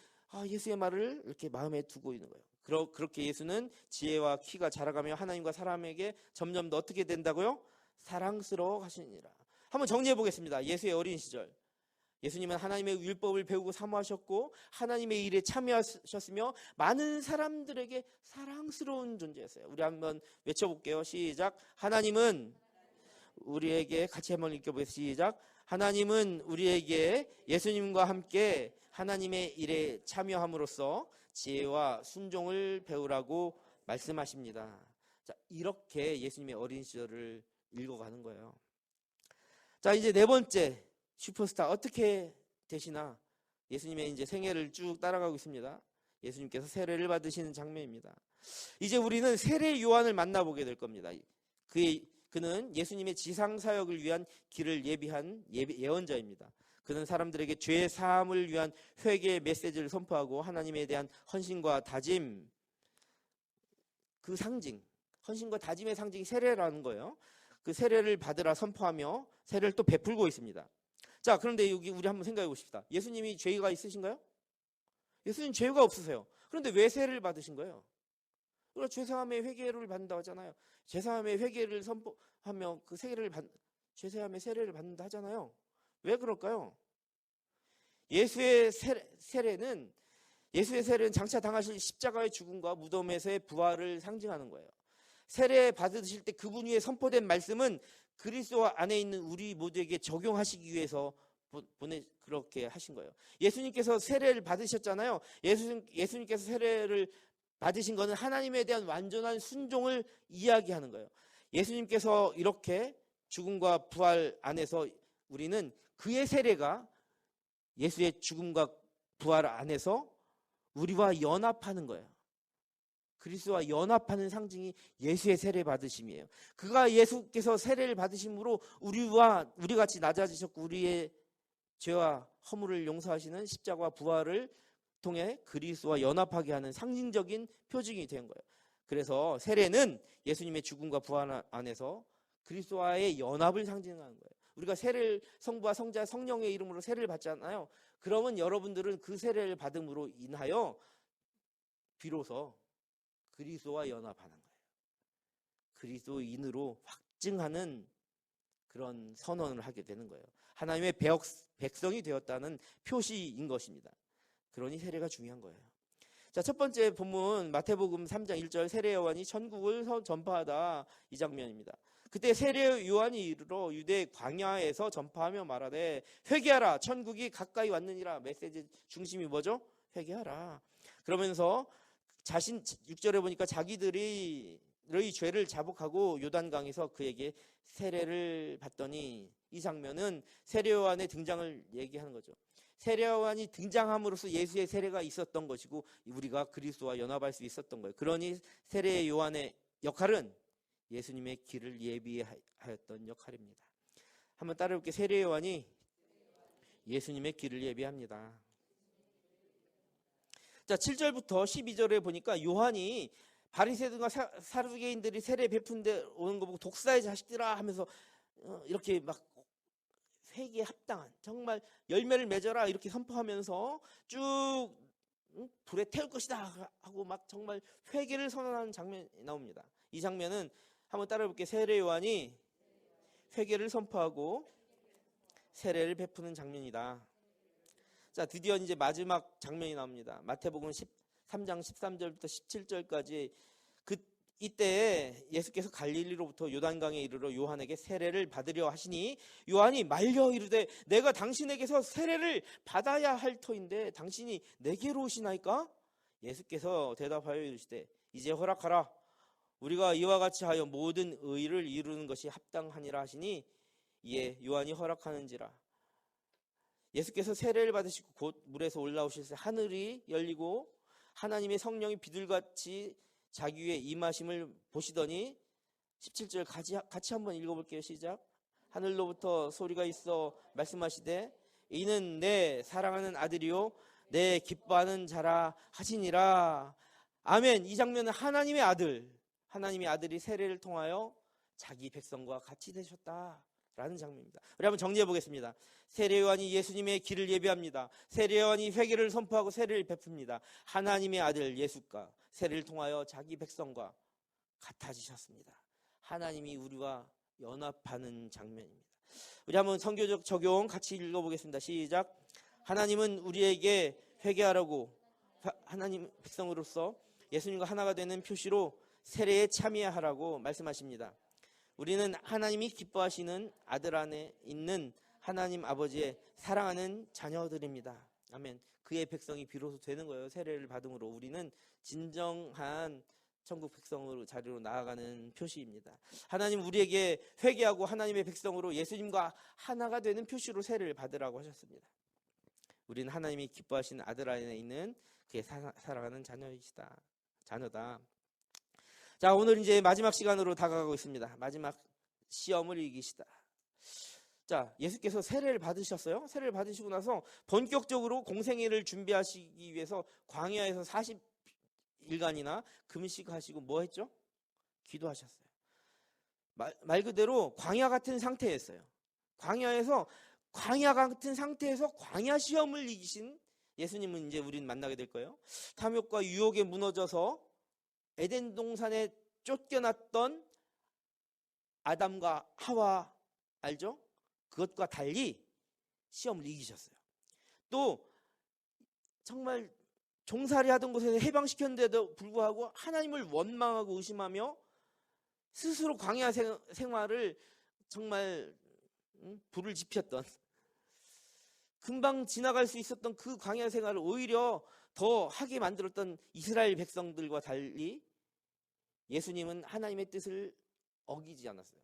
예수의 말을 이렇게 마음에 두고 있는 거예요. 그렇게 예수는 지혜와 키가 자라가며 하나님과 사람에게 점점 더 어떻게 된다고요? 사랑스러워 하시니라. 한번 정리해 보겠습니다. 예수의 어린 시절. 예수님은 하나님의 율법을 배우고 사모하셨고 하나님의 일에 참여하셨으며 많은 사람들에게 사랑스러운 존재였어요. 우리 한번 외쳐볼게요. 시작. 하나님은 우리에게 같이 한번 읽어보겠습니다. 시작. 하나님은 우리에게 예수님과 함께 하나님의 일에 참여함으로써 지혜와 순종을 배우라고 말씀하십니다. 자, 이렇게 예수님의 어린 시절을 읽어가는 거예요. 자, 이제 네 번째 슈퍼스타 어떻게 되시나? 예수님의 이제 생애를 쭉 따라가고 있습니다. 예수님께서 세례를 받으시는 장면입니다. 이제 우리는 세례 요한을 만나보게 될 겁니다. 그는 예수님의 지상 사역을 위한 길을 예비한 예언자입니다. 그는 사람들에게 죄 사함을 위한 회개의 메시지를 선포하고 하나님에 대한 헌신과 다짐, 그 상징, 헌신과 다짐의 상징이 세례라는 거예요. 그 세례를 받으라 선포하며 세례를 또 베풀고 있습니다. 자, 그런데 여기 우리 한번 생각해 보십시다. 예수님이 죄가 있으신가요? 예수님 죄가 없으세요. 그런데 왜 세례를 받으신 거예요? 죄사함의 회개를 받는다고 하잖아요. 죄사함의 회개를 선포하며 그 죄사함의 세례를 받는다 하잖아요. 왜 그럴까요? 예수의 세례는 장차 당하실 십자가의 죽음과 무덤에서의 부활을 상징하는 거예요. 세례 받으실 때 그분 위에 선포된 말씀은 그리스도 안에 있는 우리 모두에게 적용하시기 위해서 그렇게 하신 거예요. 예수님께서 세례를 받으셨잖아요. 예수님께서 세례를 받으신 것은 하나님에 대한 완전한 순종을 이야기하는 거예요. 예수님께서 이렇게 죽음과 부활 안에서 우리는 그의 세례가 예수의 죽음과 부활 안에서 우리와 연합하는 거예요. 그리스도와 연합하는 상징이 예수의 세례 받으심이에요. 예수께서 세례를 받으심으로 우리 같이 낮아지셨고 우리의 죄와 허물을 용서하시는 십자가와 부활을 통해 그리스도와 연합하게 하는 상징적인 표징이 된 거예요. 그래서 세례는 예수님의 죽음과 부활 안에서 그리스도와의 연합을 상징하는 거예요. 우리가 성부와 성자 성령의 이름으로 세례를 받잖아요. 그러면 여러분들은 그 세례를 받음으로 인하여 비로소 그리스도와 연합하는 거예요. 그리스도인으로 확증하는 그런 선언을 하게 되는 거예요. 하나님의 백성이 되었다는 표시인 것입니다. 그러니 세례가 중요한 거예요. 자, 첫 번째 본문 마태복음 3장 1절 세례 요한이 천국을 전파하다, 이 장면입니다. 그때 세례 요한이 이르러 유대 광야에서 전파하며 말하되 회개하라, 천국이 가까이 왔느니라. 메시지 중심이 뭐죠? 회개하라. 그러면서 6절에 보니까 자기들의 죄를 자복하고 요단강에서 그에게 세례를 받더니, 이 장면은 세례 요한의 등장을 얘기하는 거죠. 세례 요한이 등장함으로써 예수의 세례가 있었던 것이고 우리가 그리스도와 연합할 수 있었던 거예요. 그러니 세례 요한의 역할은 예수님의 길을 예비하였던 역할입니다. 한번 따라해볼게요. 세례 요한이 예수님의 길을 예비합니다. 자, 7절부터 12절에 보니까 요한이 바리새인과 사두개인들이 세례 베푼데 오는 거 보고 독사의 자식들아 하면서 이렇게 막 회개에 합당한, 정말 열매를 맺어라 이렇게 선포하면서 쭉 불에 태울 것이다 하고 막 정말 회개를 선언하는 장면이 나옵니다. 이 장면은 한번 따라해볼게요. 세례 요한이 회개를 선포하고 세례를 베푸는 장면이다. 자, 드디어 이제 마지막 장면이 나옵니다. 마태복음 13장 13절부터 17절까지 이때 예수께서 갈릴리로부터 요단강에 이르러 요한에게 세례를 받으려 하시니 요한이 말려 이르되 내가 당신에게서 세례를 받아야 할 터인데 당신이 내게로 오시나이까? 예수께서 대답하여 이르시되 이제 허락하라. 우리가 이와 같이 하여 모든 의를 이루는 것이 합당하니라 하시니 이에 요한이 허락하는지라. 예수께서 세례를 받으시고 곧 물에서 올라오실 때 하늘이 열리고 하나님의 성령이 비둘같이 자기 위에 임하심을 보시더니 17절 같이 한번 읽어볼게요. 시작. 하늘로부터 소리가 있어 말씀하시되 이는 내 사랑하는 아들이요 내 기뻐하는 자라 하시니라. 아멘. 이 장면은 하나님의 아들이 세례를 통하여 자기 백성과 같이 되셨다라는 장면입니다. 우리 한번 정리해 보겠습니다. 세례 요한이 예수님의 길을 예비합니다. 세례 요한이 회개를 선포하고 세례를 베풉니다. 하나님의 아들 예수가 세례를 통하여 자기 백성과 같아지셨습니다. 하나님이 우리와 연합하는 장면입니다. 우리 한번 선교적 적용 같이 읽어보겠습니다. 시작. 하나님은 우리에게 회개하라고 하나님 백성으로서 예수님과 하나가 되는 표시로 세례에 참여하라고 말씀하십니다. 우리는 하나님이 기뻐하시는 아들 안에 있는 하나님 아버지의 사랑하는 자녀들입니다. 아멘. 그의 백성이 비로소 되는 거예요. 세례를 받음으로 우리는 진정한 천국 백성으로 자리로 나아가는 표시입니다. 하나님 우리에게 회개하고 하나님의 백성으로 예수님과 하나가 되는 표시로 세례를 받으라고 하셨습니다. 우리는 하나님이 기뻐하시는 아들 안에 있는 그의 사랑하는 자녀다. 자, 오늘 이제 마지막 시간으로 다가가고 있습니다. 마지막 시험을 이기시다. 자, 예수께서 세례를 받으셨어요. 세례를 받으시고 나서 본격적으로 공생애를 준비하시기 위해서 광야에서 40일간이나 금식하시고 뭐 했죠? 기도하셨어요. 말 그대로 광야 같은 상태였어요. 광야 같은 상태에서 광야 시험을 이기신 예수님은 이제 우리는 만나게 될 거예요. 탐욕과 유혹에 무너져서 에덴 동산에 쫓겨났던 아담과 하와 알죠? 그것과 달리 시험을 이기셨어요. 또 정말 종살이 하던 곳에서 해방시켰는데도 불구하고 하나님을 원망하고 의심하며 스스로 광야 생활을 정말 불을 지폈던, 금방 지나갈 수 있었던 그 광야 생활을 오히려 더 하게 만들었던 이스라엘 백성들과 달리 예수님은 하나님의 뜻을 어기지 않았어요.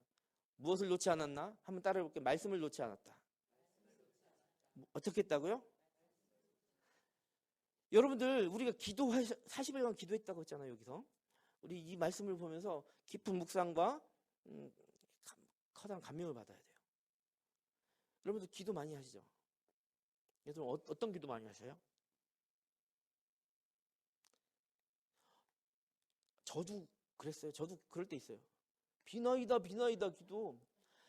무엇을 놓지 않았나? 한번 따라해 볼게요. 말씀을 놓지 않았다. 어떻게 했다고요? 여러분들, 우리가 40일간 기도했다고 했잖아요. 여기서 우리 이 말씀을 보면서 깊은 묵상과 커다란 감명을 받아야 돼요. 여러분들 기도 많이 하시죠? 여러분 어떤 기도 많이 하셔요? 저도 그랬어요. 저도 그럴 때 있어요. 비나이다 기도.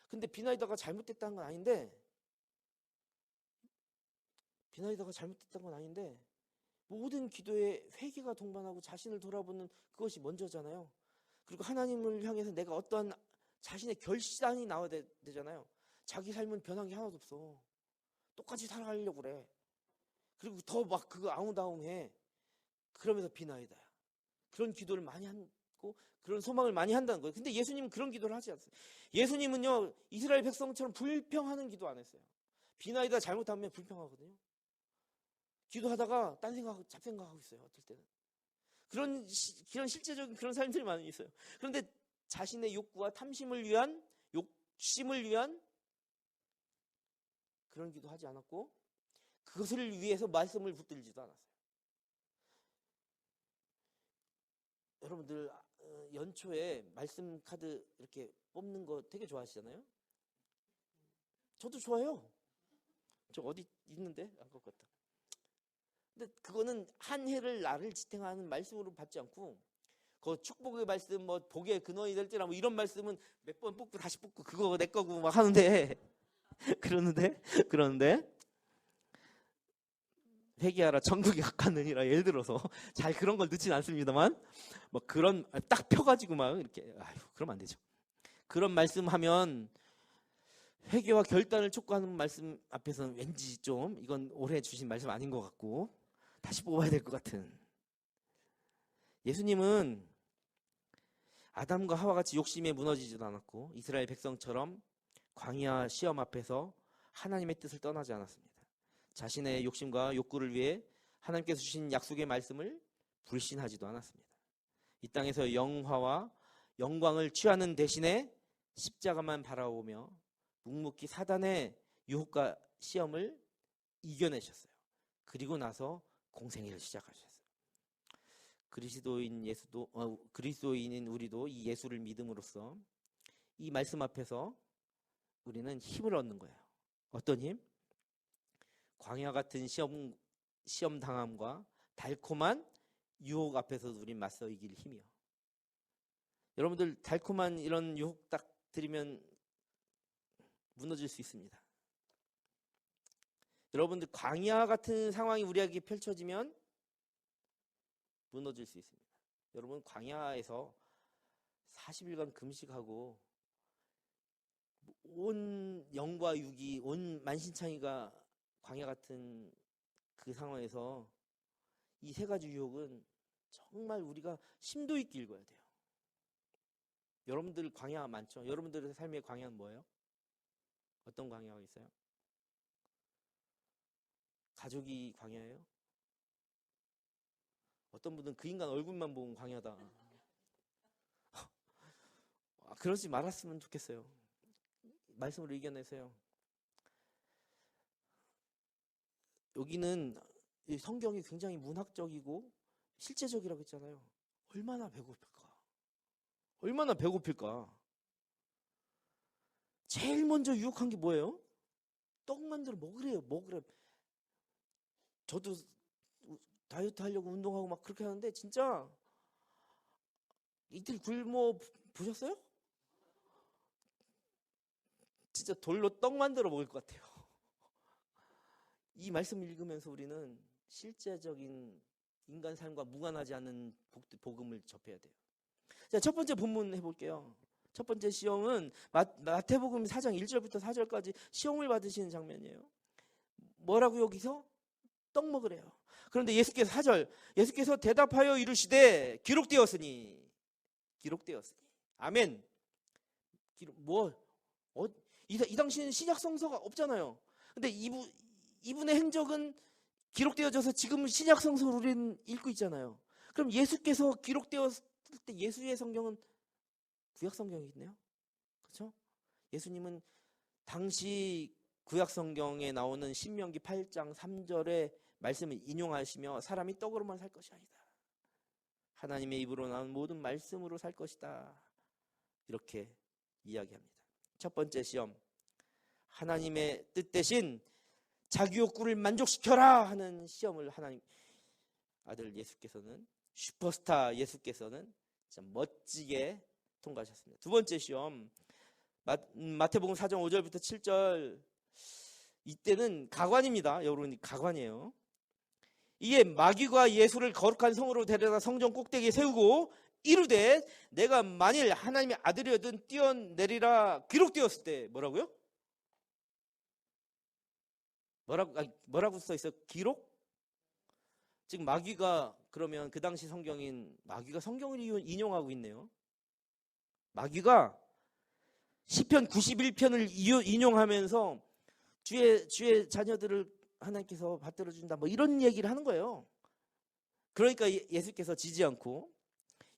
근데 비나이다가 잘못됐다는 건 아닌데, 모든 기도에 회개가 동반하고 자신을 돌아보는 그것이 먼저잖아요. 그리고 하나님을 향해서 내가 어떠한 자신의 결단이 나와야 되잖아요. 자기 삶은 변한 게 하나도 없어. 똑같이 살아가려고 그래. 그리고 더 막 그거 아웅다웅해. 그러면서 비나이다. 그런 기도를 많이 하고 그런 소망을 많이 한다는 거예요. 근데 예수님은 그런 기도를 하지 않았어요. 예수님은요, 이스라엘 백성처럼 불평하는 기도 안 했어요. 비나이다 잘못하면 불평하거든요. 기도하다가 딴 생각하고 잡생각하고 있어요. 어떨 때는 그런 실제적인 그런 사람들이 많이 있어요. 그런데 자신의 욕구와 욕심을 위한 그런 기도 하지 않았고, 그것을 위해서 말씀을 붙들지도 않았어요. 여러분들 연초에 말씀 카드 이렇게 뽑는 거 되게 좋아하시잖아요. 저도 좋아해요. 저 어디 있는데? 안 것 같다. 근데 그거는 한 해를 나를 지탱하는 말씀으로 받지 않고, 그 축복의 말씀, 뭐 복의 근원이 될지라 뭐 이런 말씀은 몇 번 뽑고 다시 뽑고 그거 내 거고 막 하는데 그러는데 회개하라 천국에 가까느니라, 예를 들어서 잘 그런 걸 넣진 않습니다만, 뭐 그런 딱 펴가지고 막 이렇게, 아유, 그러면 안 되죠. 그런 말씀하면 회개와 결단을 촉구하는 말씀 앞에서는 왠지 좀 이건 올해 주신 말씀 아닌 것 같고 다시 뽑아야 될 것 같은. 예수님은 아담과 하와같이 욕심에 무너지지도 않았고 이스라엘 백성처럼 광야 시험 앞에서 하나님의 뜻을 떠나지 않았습니다. 자신의 욕심과 욕구를 위해 하나님께서 주신 약속의 말씀을 불신하지도 않았습니다. 이 땅에서 영화와 영광을 취하는 대신에 십자가만 바라보며 묵묵히 사단의 유혹과 시험을 이겨내셨어요. 그리고 나서 공생애를 시작하셨어요. 그리스도인인 우리도 이 예수를 믿음으로써 이 말씀 앞에서 우리는 힘을 얻는 거예요. 어떤 힘? 광야 같은 시험 당함과 달콤한 유혹 앞에서도 우린 맞서 이길 힘이요. 여러분들 달콤한 이런 유혹 딱 들이면 무너질 수 있습니다. 여러분들 광야 같은 상황이 우리에게 펼쳐지면 무너질 수 있습니다. 여러분 광야에서 40일간 금식하고 온 영과 육이, 온 만신창이가 광야 같은 그 상황에서 이 세 가지 유혹은 정말 우리가 심도 있게 읽어야 돼요. 여러분들 광야 많죠? 여러분들의 삶의 광야는 뭐예요? 어떤 광야가 있어요? 가족이 광야예요? 어떤 분은 그 인간 얼굴만 보면 광야다. 그러지 말았으면 좋겠어요. 말씀으로 이겨내세요. 여기는 이 성경이 굉장히 문학적이고 실제적이라고 했잖아요. 얼마나 배고플까? 제일 먼저 유혹한 게 뭐예요? 떡 만들어 먹으래요. 먹으래. 저도 다이어트 하려고 운동하고 막 그렇게 하는데 진짜 이틀 굶어 보셨어요? 진짜 돌로 떡 만들어 먹을 것 같아요. 이 말씀을 읽으면서 우리는 실제적인 인간 삶과 무관하지 않은 복음을 접해야 돼요. 자, 첫 번째 본문 해볼게요. 첫 번째 시험은 마태복음 4장 1절부터 4절까지 시험을 받으시는 장면이에요. 뭐라고 여기서? 떡 먹으래요. 그런데 예수께서 4절, 예수께서 대답하여 이르시되 기록되었으니 아멘. 이 당시에는 신약 성서가 없잖아요. 근데 이분의 행적은 기록되어져서 지금 신약 성서를 우리는 읽고 있잖아요. 그럼 예수께서 기록되었을 때 예수의 성경은 구약 성경이겠네요. 그렇죠? 예수님은 당시 구약 성경에 나오는 신명기 8장 3절의 말씀을 인용하시며 사람이 떡으로만 살 것이 아니다. 하나님의 입으로 나온 모든 말씀으로 살 것이다. 이렇게 이야기합니다. 첫 번째 시험, 하나님의 뜻 대신 자기 욕구를 만족시켜라 하는 시험을 하나님 아들 예수께서는, 슈퍼스타 예수께서는 참 멋지게 통과하셨습니다. 두 번째 시험, 마태복음 4장 5절부터 7절, 이때는 가관입니다. 여러분, 가관이에요. 이에 마귀가 예수를 거룩한 성으로 데려다 성전 꼭대기에 세우고 이르되 내가 만일 하나님의 아들이거든 뛰어내리라 기록되었을 때 뭐라고요? 뭐라고 써 있어요? 기록? 지금 마귀가 그러면 그 당시 성경인 마귀가 성경을 인용하고 있네요. 마귀가 시편 91편을 인용하면서 주의 자녀들을 하나님께서 받들어 준다 뭐 이런 얘기를 하는 거예요. 그러니까 예수께서 지지 않고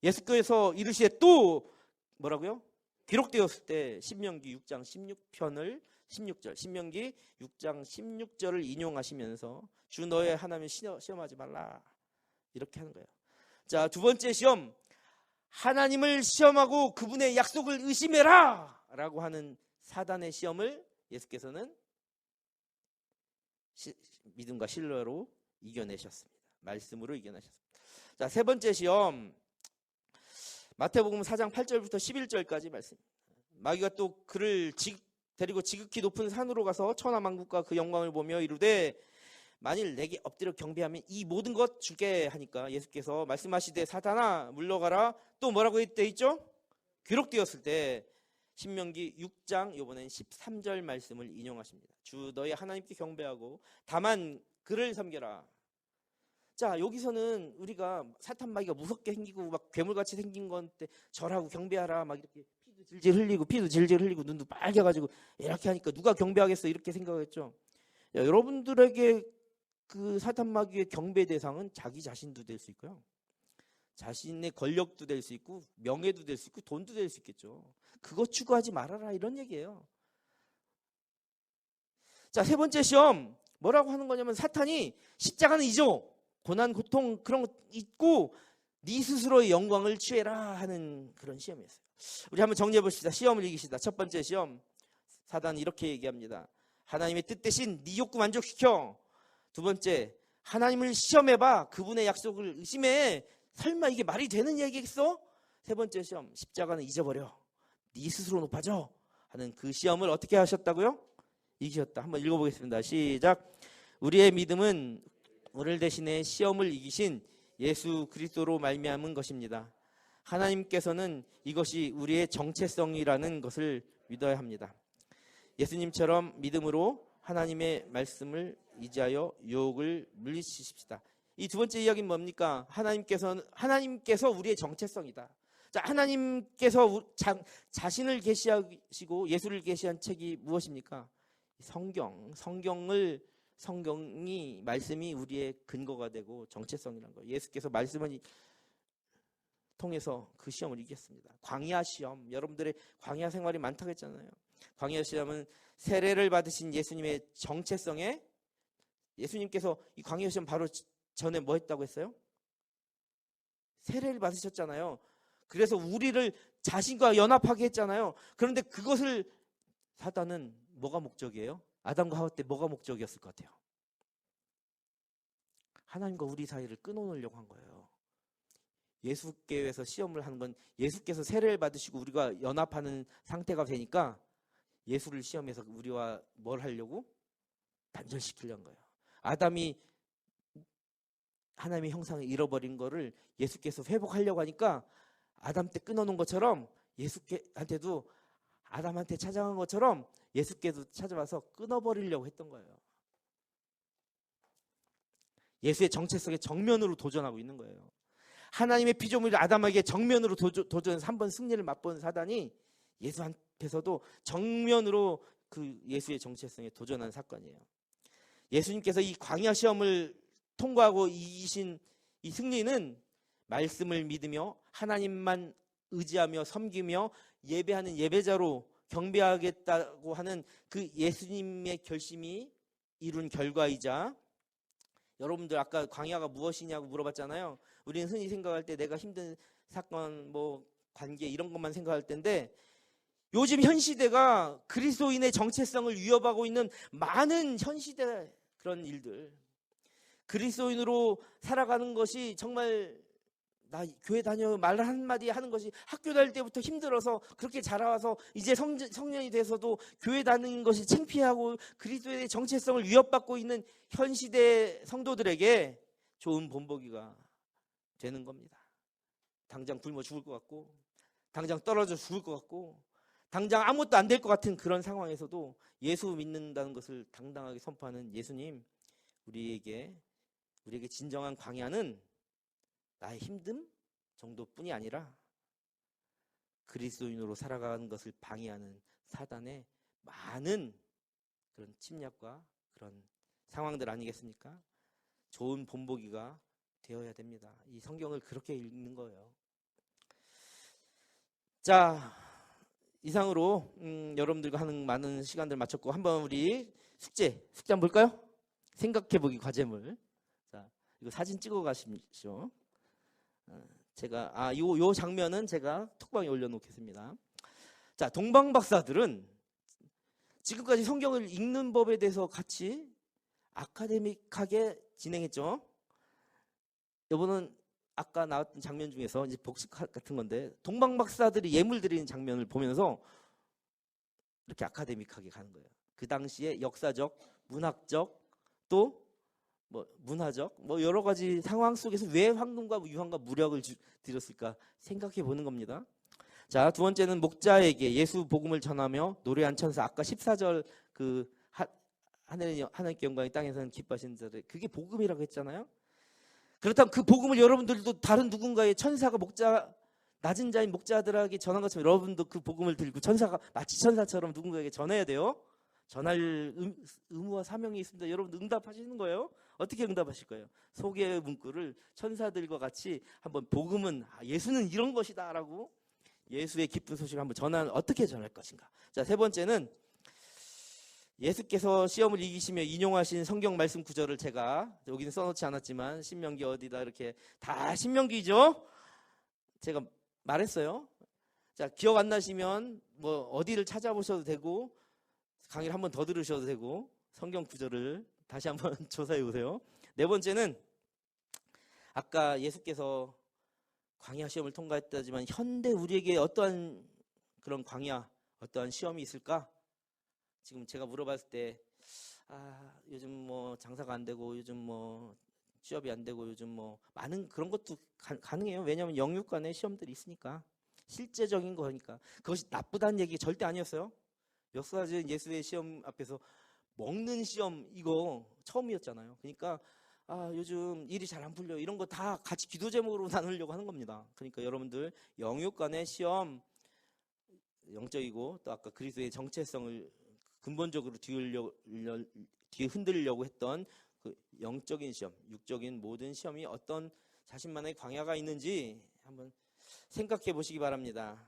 예수께서 이르시되 또 뭐라고요? 기록되었을 때 신명기 6장 16편을 16절 신명기 6장 16절을 인용하시면서 주 너의 하나님을 시험하지 말라 이렇게 하는 거예요. 자, 두 번째 시험, 하나님을 시험하고 그분의 약속을 의심해라 라고 하는 사단의 시험을 예수께서는 믿음과 신뢰로 이겨내셨습니다. 말씀으로 이겨내셨습니다. 자, 세 번째 시험, 마태복음 4장 8절부터 11절까지 말씀. 마귀가 또 그를 데리고 지극히 높은 산으로 가서 천하만국과 그 영광을 보며 이르되 만일 내게 엎드려 경배하면 이 모든 것 주게 하니까 예수께서 말씀하시되 사탄아 물러가라. 또 뭐라고 돼 있죠? 기록되었을 때 신명기 6장 이번엔 13절 말씀을 인용하십니다. 주 너희 하나님께 경배하고 다만 그를 섬겨라. 자, 여기서는 우리가 사탄 마귀가 무섭게 생기고 막 괴물같이 생긴 건데 절하고 경배하라 막 이렇게 피도 질질 흘리고 눈도 빨개가지고 이렇게 하니까 누가 경배하겠어 이렇게 생각했죠. 여러분들에게 그 사탄 마귀의 경배 대상은 자기 자신도 될 수 있고요. 자신의 권력도 될 수 있고 명예도 될 수 있고 돈도 될 수 있겠죠. 그거 추구하지 말아라 이런 얘기예요. 자, 세 번째 시험 뭐라고 하는 거냐면 사탄이 십자가는 잊어. 고난 고통 그런 거 잊고 네 스스로의 영광을 취해라 하는 그런 시험이었어요. 우리 한번 정리해 봅시다. 시험을 이기시다. 첫 번째 시험, 사단이 이렇게 얘기합니다. 하나님의 뜻 대신 네 욕구 만족시켜. 두 번째, 하나님을 시험해봐. 그분의 약속을 의심해. 설마 이게 말이 되는 얘기겠어? 세 번째 시험, 십자가는 잊어버려. 네 스스로 높아져 하는 그 시험을 어떻게 하셨다고요? 이기셨다. 한번 읽어보겠습니다. 시작. 우리의 믿음은 오늘 대신에 시험을 이기신 예수 그리스도로 말미암은 것입니다. 하나님께서는 이것이 우리의 정체성이라는 것을 믿어야 합니다. 예수님처럼 믿음으로 하나님의 말씀을 의지하여 유혹을 물리치십시다. 이 두 번째 이야기는 뭡니까? 하나님께서 우리의 정체성이다. 자, 하나님께서 자신을 계시하시고 예수를 계시한 책이 무엇입니까? 성경이 말씀이 우리의 근거가 되고 정체성이라는 거예요. 예수께서 말씀을 통해서 그 시험을 이겼습니다. 광야 시험, 여러분들의 광야 생활이 많다고 했잖아요. 광야 시험은 세례를 받으신 예수님의 정체성에 예수님께서 이 광야 시험 바로 전에 뭐 했다고 했어요? 세례를 받으셨잖아요. 그래서 우리를 자신과 연합하게 했잖아요. 그런데 그것을 사단은 뭐가 목적이에요? 아담과 하와 때 뭐가 목적이었을 것 같아요? 하나님과 우리 사이를 끊어놓으려고 한 거예요. 예수께서 시험을 하는 건 예수께서 세례를 받으시고 우리가 연합하는 상태가 되니까 예수를 시험해서 우리와 뭘 하려고? 단절시키려는 거예요. 아담이 하나님의 형상을 잃어버린 거를 예수께서 회복하려고 하니까 아담 때 끊어놓은 것처럼 예수께한테도 아담한테 찾아간 것처럼 예수께도 찾아와서 끊어버리려고 했던 거예요. 예수의 정체성에 정면으로 도전하고 있는 거예요. 하나님의 피조물 아담에게 정면으로 도전해서 한 번 승리를 맛본 사단이 예수한테서도 정면으로 그 예수의 정체성에 도전한 사건이에요. 예수님께서 이 광야 시험을 통과하고 이기신 이 승리는 말씀을 믿으며 하나님만 의지하며 섬기며 예배하는 예배자로 경배하겠다고 하는 그 예수님의 결심이 이룬 결과이자, 여러분들 아까 광야가 무엇이냐고 물어봤잖아요. 우리는 흔히 생각할 때 내가 힘든 사건, 뭐 관계 이런 것만 생각할 텐데, 요즘 현 시대가 그리스도인의 정체성을 위협하고 있는 많은 현 시대 그런 일들, 그리스도인으로 살아가는 것이 정말, 나 교회 다녀 말 한마디 하는 것이 학교 다닐 때부터 힘들어서 그렇게 자라와서 이제 성년이 돼서도 교회 다니는 것이 창피하고 그리스도의 정체성을 위협받고 있는 현 시대 성도들에게 좋은 본보기가 되는 겁니다. 당장 굶어 죽을 것 같고, 당장 떨어져 죽을 것 같고, 당장 아무것도 안 될 것 같은 그런 상황에서도 예수 믿는다는 것을 당당하게 선포하는 예수님, 우리에게 진정한 광야는 나의 힘듦 정도뿐이 아니라 그리스도인으로 살아가는 것을 방해하는 사단의 많은 그런 침략과 그런 상황들 아니겠습니까? 좋은 본보기가 되어야 됩니다. 이 성경을 그렇게 읽는 거예요. 자, 이상으로 여러분들과 하는 많은 시간들 마쳤고, 한번 우리 숙제 한번 볼까요? 생각해보기 과제물. 자, 이거 사진 찍어 가십시오. 제가 요 장면은 제가 톡방에 올려놓겠습니다. 자, 동방 박사들은 지금까지 성경을 읽는 법에 대해서 같이 아카데믹하게 진행했죠. 이번은 아까 나왔던 장면 중에서 이제 복습 같은 건데, 동방 박사들이 예물 드리는 장면을 보면서 이렇게 아카데믹하게 가는 거예요. 그 당시에 역사적, 문학적, 또 뭐 문화적, 뭐 여러 가지 상황 속에서 왜 황금과 유황과 무력을 드렸을까 생각해 보는 겁니다. 자, 두 번째는 목자에게 예수 복음을 전하며 노래한 천사. 아까 14절 그 하나님께 영광이 땅에서는 기뻐하시는 자들, 그게 복음이라고 했잖아요. 그렇다면 그 복음을 여러분들도 다른 누군가의 천사가 낮은 자인 목자들에게 전한 것처럼 여러분도 그 복음을 들고 마치 천사처럼 누군가에게 전해야 돼요. 전할 의무와 사명이 있습니다. 여러분 응답하시는 거예요? 어떻게 응답하실 거예요? 소개 문구를 천사들과 같이 한번 복음은 예수는 이런 것이다 라고 예수의 기쁜 소식을 한번 어떻게 전할 것인가. 자, 세 번째는 예수께서 시험을 이기시며 인용하신 성경 말씀 구절을 제가 여기는 써놓지 않았지만 신명기 어디다 이렇게 다 신명기죠. 제가 말했어요. 자, 기억 안 나시면 뭐 어디를 찾아보셔도 되고 강의를 한번 더 들으셔도 되고 성경 구절을 다시 한번 조사해 보세요. 네 번째는 아까 예수께서 광야 시험을 통과했다지만 현대 우리에게 어떠한 그런 광야, 어떠한 시험이 있을까? 지금 제가 물어봤을 때 요즘 뭐 장사가 안 되고 요즘 뭐 취업이 안 되고 요즘 뭐 많은 그런 것도 가능해요. 왜냐하면 영육 간의 시험들이 있으니까, 실제적인 거니까. 그것이 나쁘다는 얘기 절대 아니었어요. 역사적인 예수의 시험 앞에서 먹는 시험 이거 처음이었잖아요. 그러니까 요즘 일이 잘 안 풀려 이런 거 다 같이 기도 제목으로 나누려고 하는 겁니다. 그러니까 여러분들 영육 간의 시험, 영적이고 또 아까 그리스도의 정체성을 근본적으로 뒤흔들려고 했던 그 영적인 시험, 육적인 모든 시험이 어떤 자신만의 광야가 있는지 한번 생각해 보시기 바랍니다.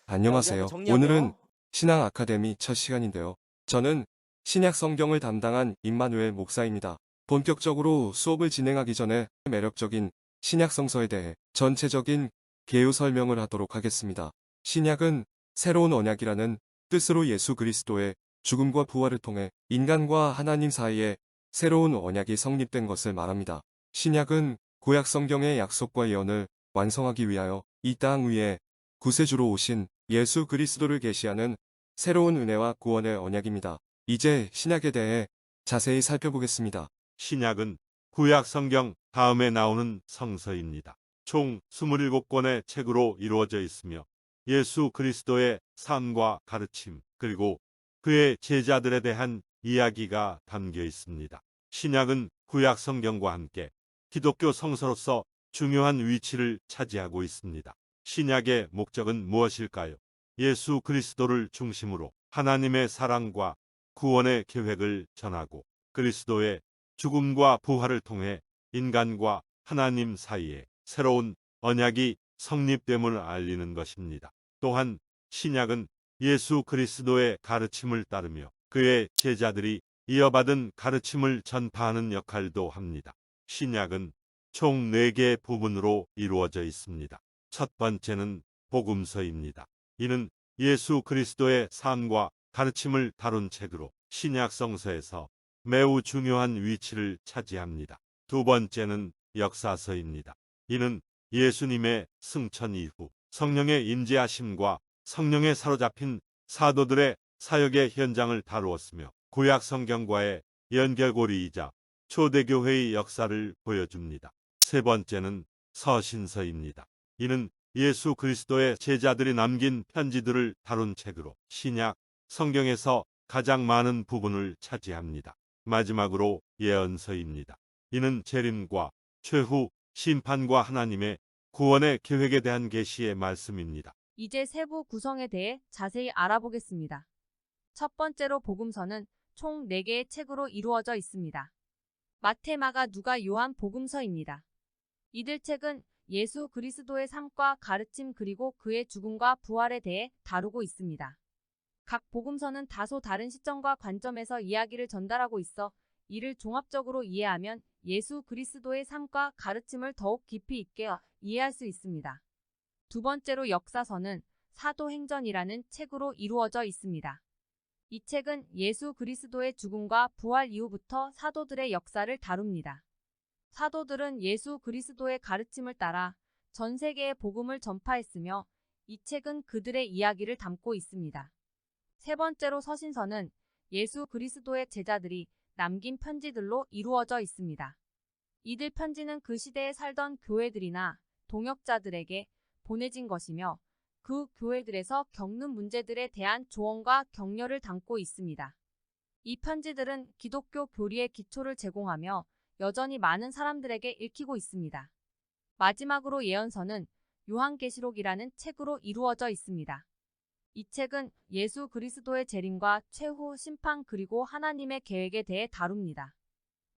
안녕하세요. 오늘은 신앙 아카데미 첫 시간인데요. 저는 신약 성경을 담당한 임마누엘 목사입니다. 본격적으로 수업을 진행하기 전에 매력적인 신약 성서에 대해 전체적인 개요 설명을 하도록 하겠습니다. 신약은 새로운 언약이라는 뜻으로 예수 그리스도의 죽음과 부활을 통해 인간과 하나님 사이에 새로운 언약이 성립된 것을 말합니다. 신약은 구약 성경의 약속과 예언을 완성하기 위하여 이 땅 위에 구세주로 오신 예수 그리스도를 계시하는 새로운 은혜와 구원의 언약입니다. 이제 신약에 대해 자세히 살펴보겠습니다. 신약은 구약 성경 다음에 나오는 성서입니다. 총 27권의 책으로 이루어져 있으며 예수 그리스도의 삶과 가르침 그리고 그의 제자들에 대한 이야기가 담겨 있습니다. 신약은 구약 성경과 함께 기독교 성서로서 중요한 위치를 차지하고 있습니다. 신약의 목적은 무엇일까요? 예수 그리스도를 중심으로 하나님의 사랑과 구원의 계획을 전하고 그리스도의 죽음과 부활을 통해 인간과 하나님 사이에 새로운 언약이 성립됨을 알리는 것입니다. 또한 신약은 예수 그리스도의 가르침을 따르며 그의 제자들이 이어받은 가르침을 전파하는 역할도 합니다. 신약은 총 4개의 부분으로 이루어져 있습니다. 첫 번째는 복음서입니다. 이는 예수 그리스도의 삶과 가르침을 다룬 책으로 신약 성서에서 매우 중요한 위치를 차지합니다. 두 번째는 역사서입니다. 이는 예수님의 승천 이후 성령의 임재하심과 성령에 사로잡힌 사도들의 사역의 현장을 다루었으며 구약 성경과의 연결고리이자 초대교회의 역사를 보여줍니다. 세 번째는 서신서입니다. 이는 예수 그리스도의 제자들이 남긴 편지들을 다룬 책으로 신약 성경에서 가장 많은 부분을 차지합니다. 마지막으로 예언서입니다. 이는 재림과 최후 심판과 하나님의 구원의 계획에 대한 계시의 말씀입니다. 이제 세부 구성에 대해 자세히 알아보겠습니다. 첫 번째로 복음서는 총 4개의 책으로 이루어져 있습니다. 마태, 마가, 누가, 요한 복음서입니다. 이들 책은 예수 그리스도의 삶과 가르침 그리고 그의 죽음과 부활에 대해 다루고 있습니다. 각 복음서는 다소 다른 시점과 관점에서 이야기를 전달하고 있어 이를 종합적으로 이해하면 예수 그리스도의 삶과 가르침을 더욱 깊이 있게 이해할 수 있습니다. 두 번째로 역사서는 사도행전이라는 책으로 이루어져 있습니다. 이 책은 예수 그리스도의 죽음과 부활 이후부터 사도들의 역사를 다룹니다. 사도들은 예수 그리스도의 가르침을 따라 전 세계에 복음을 전파했으며 이 책은 그들의 이야기를 담고 있습니다. 세 번째로 서신서는 예수 그리스도의 제자들이 남긴 편지들로 이루어져 있습니다. 이들 편지는 그 시대에 살던 교회들이나 동역자들에게 보내진 것이며 그 교회들에서 겪는 문제들에 대한 조언과 격려를 담고 있습니다. 이 편지들은 기독교 교리의 기초를 제공하며 여전히 많은 사람들에게 읽히고 있습니다. 마지막으로 예언서는 요한계시록이라는 책으로 이루어져 있습니다. 이 책은 예수 그리스도의 재림과 최후 심판 그리고 하나님의 계획에 대해 다룹니다.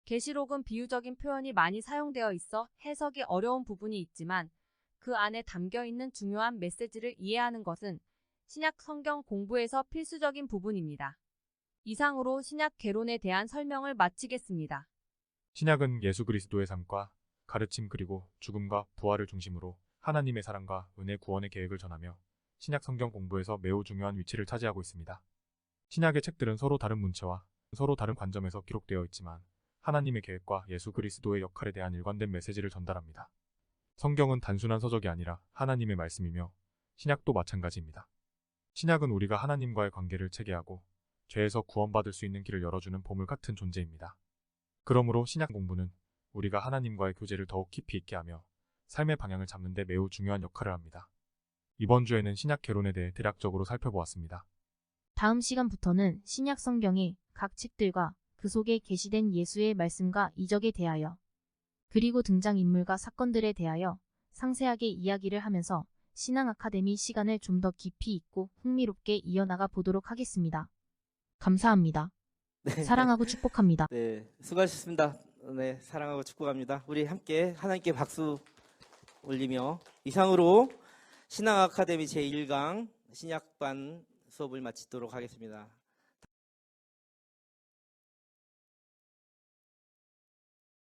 계시록은 비유적인 표현이 많이 사용되어 있어 해석이 어려운 부분이 있지만 그 안에 담겨 있는 중요한 메시지를 이해하는 것은 신약 성경 공부에서 필수적인 부분입니다. 이상으로 신약 개론에 대한 설명을 마치겠습니다. 신약은 예수 그리스도의 삶과 가르침 그리고 죽음과 부활을 중심으로 하나님의 사랑과 은혜 구원의 계획을 전하며 신약 성경 공부에서 매우 중요한 위치를 차지하고 있습니다. 신약의 책들은 서로 다른 문체와 서로 다른 관점에서 기록되어 있지만 하나님의 계획과 예수 그리스도의 역할에 대한 일관된 메시지를 전달합니다. 성경은 단순한 서적이 아니라 하나님의 말씀이며 신약도 마찬가지입니다. 신약은 우리가 하나님과의 관계를 체계하고 죄에서 구원받을 수 있는 길을 열어주는 보물 같은 존재입니다. 그러므로 신약 공부는 우리가 하나님과의 교제를 더욱 깊이 있게 하며 삶의 방향을 잡는 데 매우 중요한 역할을 합니다. 이번 주에는 신약 개론에 대해 대략적으로 살펴보았습니다. 다음 시간부터는 신약 성경의 각 책들과 그 속에 게시된 예수의 말씀과 이적에 대하여 그리고 등장인물과 사건들에 대하여 상세하게 이야기를 하면서 신앙 아카데미 시간을 좀 더 깊이 있고 흥미롭게 이어나가 보도록 하겠습니다. 감사합니다. 네. 사랑하고 축복합니다. 네, 수고하셨습니다. 네, 사랑하고 축복합니다. 우리 함께 하나님께 박수 올리며 이상으로 신앙 아카데미 제1강 신약반 수업을 마치도록 하겠습니다.